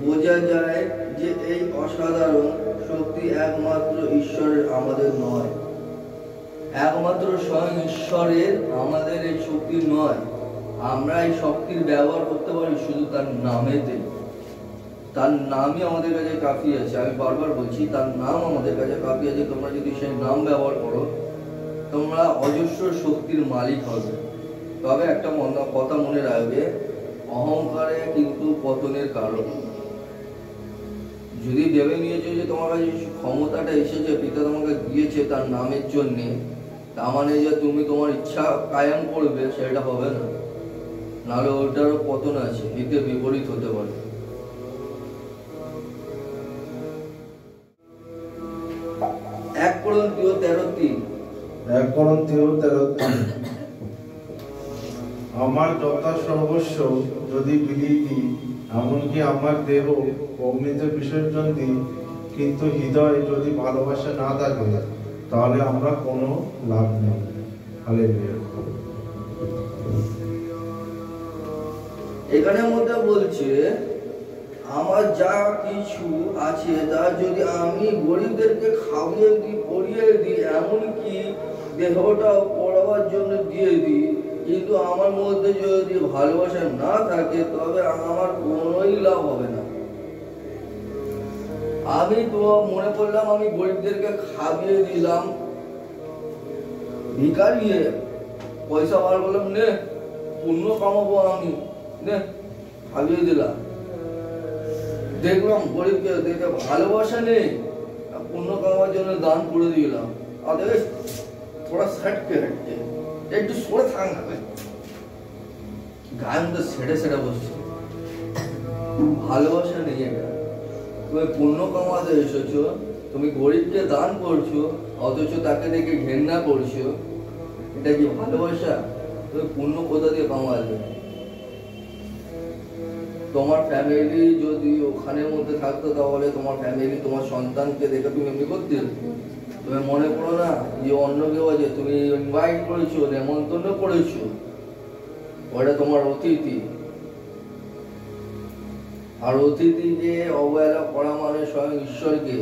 বোঝা যায় যে এই অসাধারণ শক্তি একমাত্র ঈশ্বরের, আমাদের নয়। একমাত্র স্বয়ং ঈশ্বরের, আমাদের এই শক্তি নয়। আমরা এই শক্তির ব্যবহার করতে পারি শুধু তার নামেতে। তার নামই আমাদের কাছে কাফি আছে। আমি বারবার বলছি, তার নাম আমাদের কাছে কাফি আছে। তোমরা যদি সেই নাম ব্যবহার করো, তোমরা অজস্র শক্তির মালিক হবে। তবে একটা কথা মনে রাখবে, অহংকারে কিন্তু পতনের কারণ। যদি ভেবে নিয়েছো যে তোমার কাছে ক্ষমতাটা এসেছে, পিতা তোমাকে দিয়েছে তার নামের জন্যে, তার মানে যে তুমি তোমার ইচ্ছা কায়েম করবে, সেটা হবে না। নাহলে ওটারও পতন আছে, হিতে বিপরীত হতে পারে। এক কোরিন্থীয় 13:3। 1 কোরিন্থীয় 13:3। আমার যথা সর্বস্ব যদি বিলিয়ে দিই, এমনকি আমার দেহ অগ্নিতে বিসর্জন দিই, কিন্তু হৃদয়ে যদি ভালোবাসা না থাকে, তাহলে আমরা কোনো লাভ নেই। হালেলুয়া। এখানের মধ্যে বলছে আমার যা কিছু আছে তা যদি আমি গরিবদেরকে খাইয়ে দিই, পরিয়ে দিই, এমনকি দেহটা পড়াবার জন্য দিয়ে দিই, কিন্তু আমার মধ্যে যদি ভালোবাসা না থাকে, তবে আমার কোনোই লাভ হবে না। আমি তো মনে করলাম আমি গরিবদেরকে খাইয়ে দিলাম, ভিখারি পয়সা বার করলাম, নে পুণ্য কামাবো আমি, নে খাইয়ে দিলাম। দেখলাম গরিবকে দেখে ভালোবাসা নেই, পুণ্য কামাবার জন্য দান করে দিলাম। আর দেখে थोड़ा हटके हटके একটু সরে থাক না, গায়ের মধ্যে সেটে সেটে বসছে। ভালোবাসা নেই এটা। তুমি পুণ্য কামাতে এসেছো, তুমি গরিবকে দান করছো, অথচ তাকে দেখে ঘেন্না করছো, এটা কি ভালোবাসা? তুমি পুণ্য কোথা দিয়ে কামালে? তোমার ফ্যামিলি যদি ওখানের মধ্যে থাকতো তাহলে তোমার ফ্যামিলি তোমার সন্তানকে দেখে তুমি এমনি করতে? তুমি মনে করো না যে অন্য কেউ আছে, তুমি ইনভাইট করেছো, নেমন্তন্ন করেছো, ওটা তোমার অতিথি। আর অতিথিকে অবহেলা করা মানে স্বয়ং ঈশ্বরকে।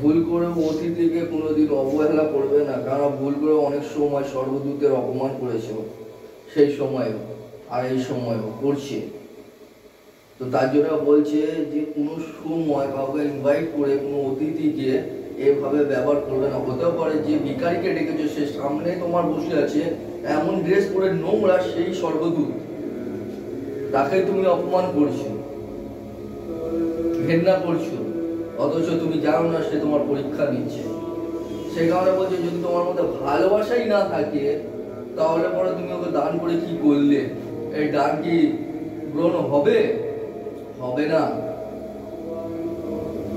ভুল করে অতিথিকে কোনোদিন অবহেলা করবে না, কারণ ভুল করে অনেক সময় সর্বদূতের অপমান করেছো, সেই সময়ও আর এই সময়ও করছে। তো তার জন্য বলছে যে কোনো সময় কাউকে ইনভাইট করে কোনো অতিথিকে এভাবে ব্যবহার করবে না। হতেও পারে যে ভিখারিকে ডেকেছো সে সামনে তোমার বসে আছে, এমন ড্রেস পরে নোংরা, সেই স্বর্গদূত, তাকে তুমি অপমান করছো, ঘেন্না করছো, অথচ তুমি জানো না সে তোমার পরীক্ষা নিচ্ছে। সেই কারণে বলছে যদি তোমার মধ্যে ভালোবাসাই না থাকে তাহলে পরে তুমি ওকে দান করে কি করলে? এই দান কি গ্রহণ হবে? হবে না।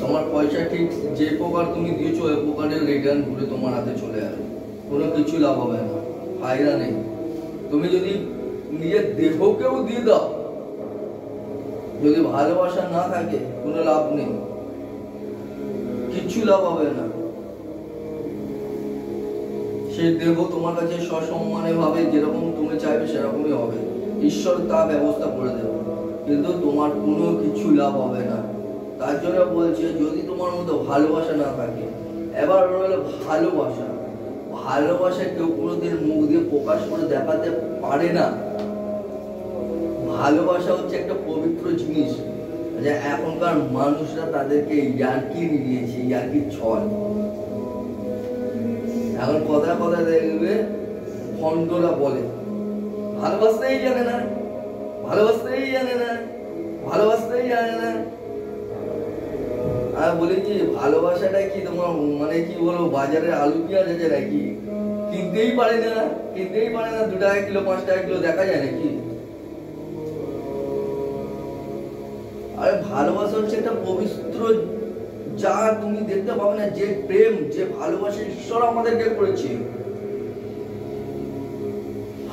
তোমার পয়সা ঠিক যে প্রকার তুমি দিয়েছো ওই প্রকারের রিটার্ন ঘুরে তোমার হাতে চলে আসবে, কোনো কিছু লাভ হবে না, ফায়দা নেই। তুমি যদি নিজের দেহকেও দিয়ে দাও, যদি ভালোবাসা না থাকে কোনো লাভ নেই, কিচ্ছু লাভ হবে না। সেই দেহ তোমার কাছে সসম্মানে ভাবে যেরকম তুমি চাইবে সেরকমই হবে, ঈশ্বর তা ব্যবস্থা করে দেবে, কিন্তু তোমার কোনো কিছু লাভ হবে না। তার জন্য বলছে যদি তোমার মধ্যে ভালোবাসা না থাকে। এবার হলো ভালোবাসা। ভালোবাসা কেউ কোনোদিন মুখ দিয়ে প্রকাশ করে দেখাতে পারে না। ভালোবাসা হচ্ছে একটা পবিত্র জিনিস, যে এখনকার মানুষরা তাদেরকে ইয়ার্কি নিয়েছে, ইয়ার্কির ছল। এখন কথা কথা দেখবে ভণ্ডরা বলে ভালোবাসতেই জানে না, ভালোবাসতেই জানে না, ভালোবাসতেই জানে না। আমি বলি কি ভালোবাসাটা কি তোমার মানে কি বলো বাজারে আলু পেঁয়াজ আছে নাকি? কিনতেই পারে না, কিনতেই পারে না, 2 টাকা কিলো 5 টাকা কিলো দেখা যায় নাকি? আরে ভালোবাসা হচ্ছে একটা পবিত্র, যা তুমি দেখতে পাবে না, যে প্রেম, যে ভালোবাসা ঈশ্বর আমাদেরকে করেছে।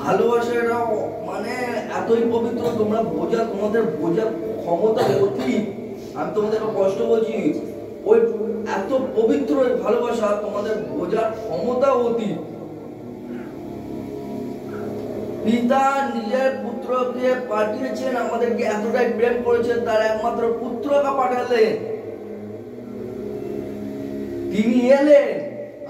ভালোবাসাটা মানে এতই পবিত্র তোমরা তোমাদের বোঝার ক্ষমতা অতীত। আমি তোমাদের কষ্ট বলছি, ওই এত পবিত্র ভালোবাসা তোমাদের বোঝার ক্ষমতা অতীত। পিতা নিজের পুত্রকে পাঠিয়েছেন, আমাদেরকে এতটাই প্রেম করেছেন, তার একমাত্র পুত্রকে পাঠালেন। তিনি এলেন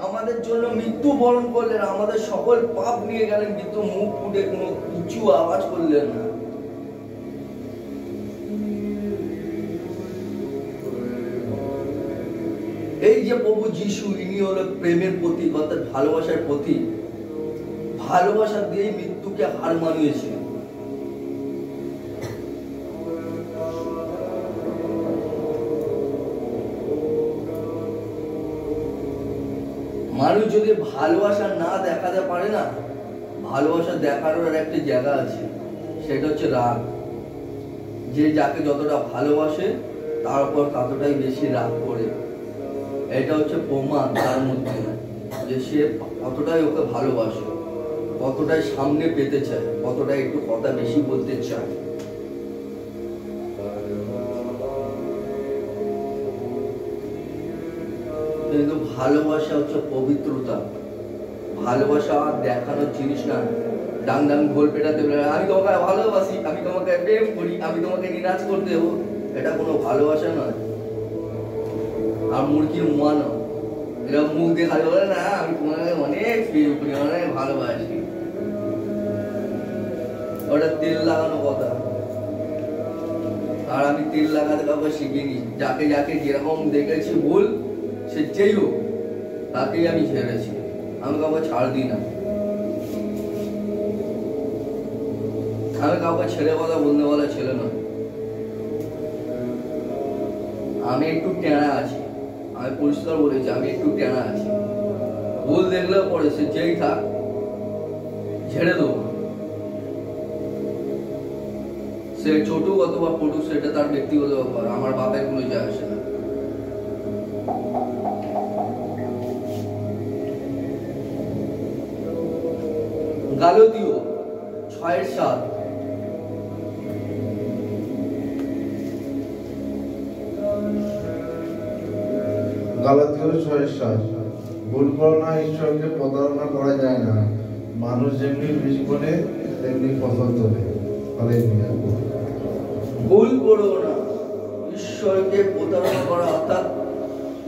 আমাদের জন্য, মৃত্যু বরণ করলেন, আমাদের সকল পাপ নিয়ে গেলেন, কিন্তু মুখ ফুটে কোনো কিছু আওয়াজ করলেন না। এই যে প্রভু যিশু, ইনি হলো প্রেমের প্রতীক, অর্থাৎ ভালোবাসার প্রতীক। ভালোবাসা দিয়ে মৃত্যুকে হার মানিয়েছে। মানুষ যদি ভালোবাসা না দেখাতে পারে না, ভালোবাসা দেখানোর একটা জায়গা আছে, সেটা হচ্ছে রাগ। যে যাকে যতটা ভালোবাসে তার উপর ততটাই বেশি রাগ করে। এটা হচ্ছে প্রমাণ তার মধ্যে যে সে কতটাই ওকে ভালোবাসে, কতটাই সামনে পেতে চায়, কতটাই একটু কথা বেশি বলতে চায়। কিন্তু ভালোবাসা হচ্ছে পবিত্রতা। ভালোবাসা দেখানোর জিনিস না, ডাং ডাং গোল পেটাতে বলে আমি তোমাকে ভালোবাসি, আমি তোমাকে প্রেম করি, আমি তোমাকে নিরাজ করতে দেবো, এটা কোনো ভালোবাসা নয়। আর মুরগির মানো এরকম মুখ দিয়ে খালি বলে না আমি তোমাকে অনেক প্রেম করি, অনেক ভালোবাসি, ওটা তেল লাগানো কথা। আর আমি তেল লাগাতে কাউকে শিখিনি। যাকে যাকে যেরকম দেখেছি ভুল, সে যেই হোক তাকেই আমি ছেড়েছি। আমি কাউকে ছাড় দিই না। আমি কাউকে ছেড়ে কথা বলতে বলা ছেলে না। আমি একটু টেনা আছি, আমি পরিষ্কার বলেছি আমি একটু টেনা আছি। ভুল দেখলেও পরে সে যেই থাক ছেড়ে দেবো। সে ছোটুক অথবা পটুক সেটা তার ব্যক্তিগত ব্যাপার, আমার বাপের কোনো যায় আসে না। গালাতীয় 6:7 গালাতীয় 6:7 ভুল করো না, ঈশ্বরকে প্রতারণা করা যায় না। মানুষ যেমনি বীজ বোনে তেমনি ফসল তোলে। হালেলুয়া। ভুল করো না, ঈশ্বরকে প্রতারণা করা অর্থাৎ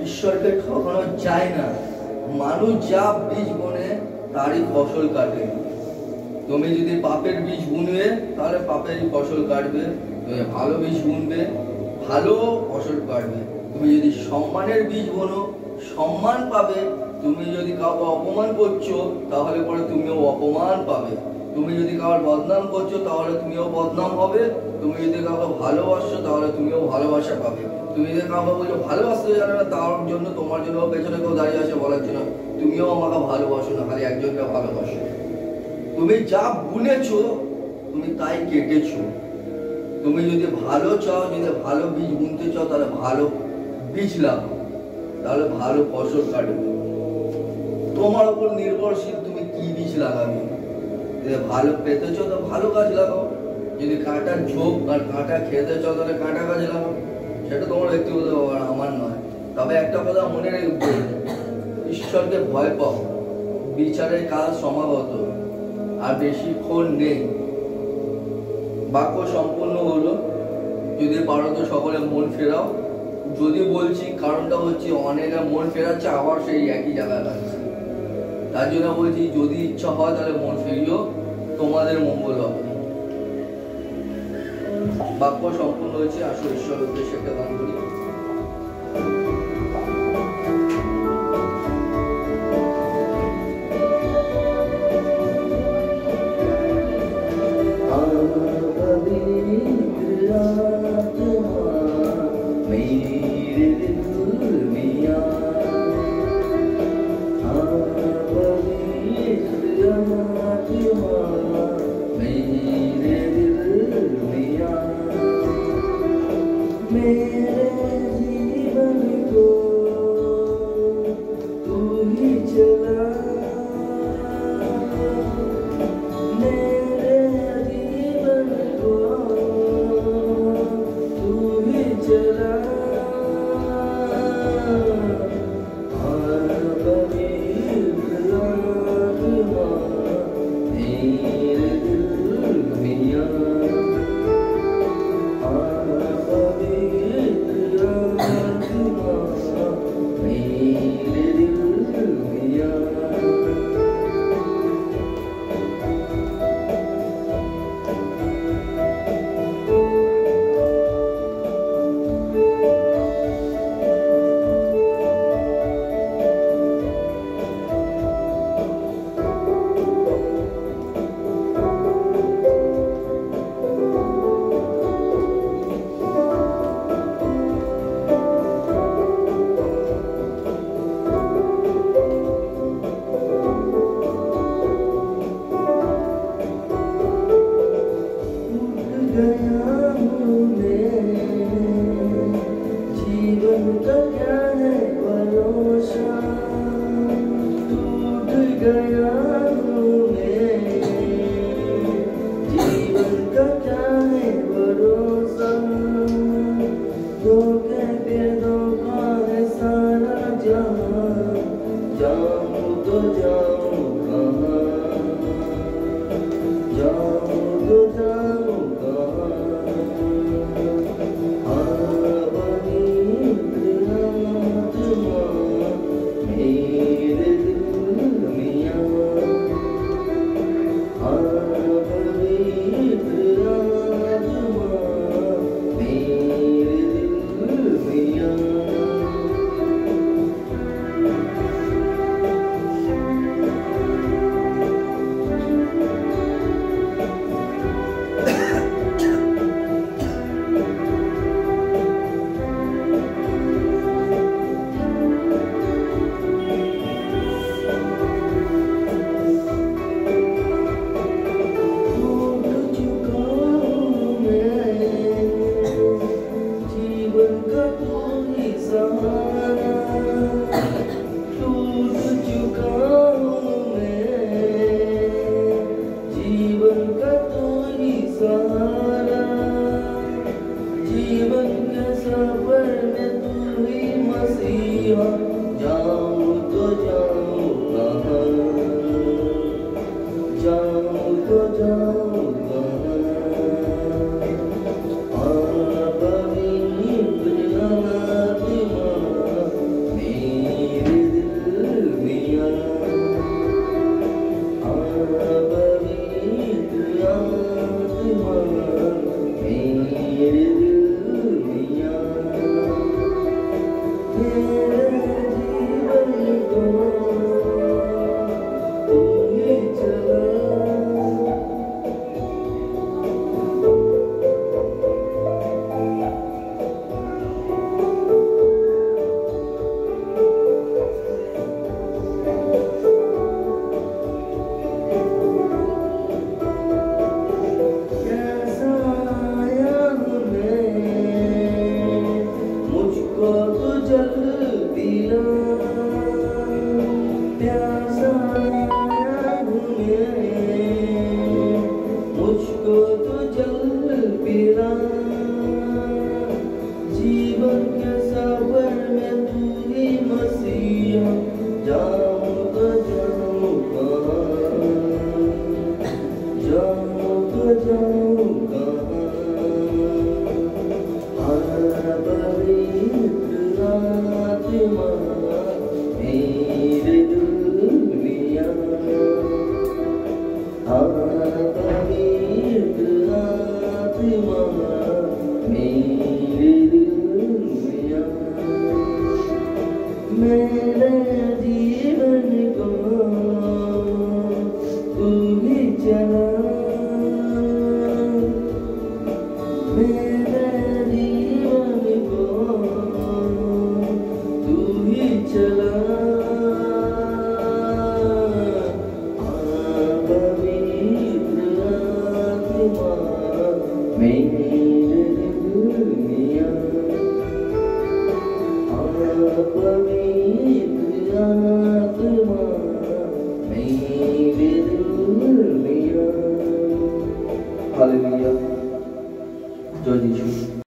ঈশ্বরকে ঠকানো যায় না। মানুষ যা বীজ বোনে তারই ফসল কাটে। তুমি যদি পাপের বীজ বুনবে তাহলে পাপেরই ফসল কাটবে। তুমি ভালো বীজ বুনবে, ভালো ফসল কাটবে। তুমি যদি সম্মানের বীজ বোনো, সম্মান পাবে। তুমি যদি কাউকে অপমান করছো তাহলে পরে তুমিও অপমান পাবে। তুমি যদি কাউকে বদনাম করছো তাহলে তুমিও বদনাম হবে। তুমি যদি কাউকে ভালোবাসছো তাহলে তুমিও ভালোবাসা পাবে। তুমি যদি কাউকে বলছো ভালোবাসতে জানো না, তার জন্য তোমার জন্য পেছনে কেউ দাঁড়িয়ে আছে বলার জন্য তুমিও আমাকে ভালোবাসো না, খালি একজনকে ভালোবাসো। তুমি যা বুনেছো তুমি তাই কেটেছো। তুমি যদি ভালো চাও, যদি ভালো বীজ বুনতে চাও তাহলে ভালো বীজ লাগাও, তাহলে ভালো ফসল কাটবে। তোমার উপর নির্ভরশীল তুমি কি বীজ লাগাবে। যদি ভালো পেতে চাও তো ভালো গাছ লাগাও, যদি কাঁটার ঝোপ আর কাঁটা খেতে চাও তাহলে কাঁটা গাছ লাগাও। সেটা তোমার ব্যক্তিগত ব্যাপার, আমার নয়। তবে একটা কথা মনে রাখবে, ঈশ্বরকে ভয় পাও। বিচারের কাজ সমাগত, আর বেশিক্ষণ নেই। বাক্য সম্পূর্ণ হলো। যদি পারো তো সকলে মন ফেরাও। যদি বলছি কারণটা হচ্ছে অনেকে মন ফেরাচ্ছে আবার সেই একই জায়গায় লাগছে। তার জন্য বলছি যদি ইচ্ছা হয় তাহলে মন ফিরিও, তোমাদের মঙ্গল হবে। বাক্য সম্পূর্ণ হয়েছে। আসো ঈশ্বরের উদ্দেশ্যে একটা গান করি। जाऊं तो जाऊं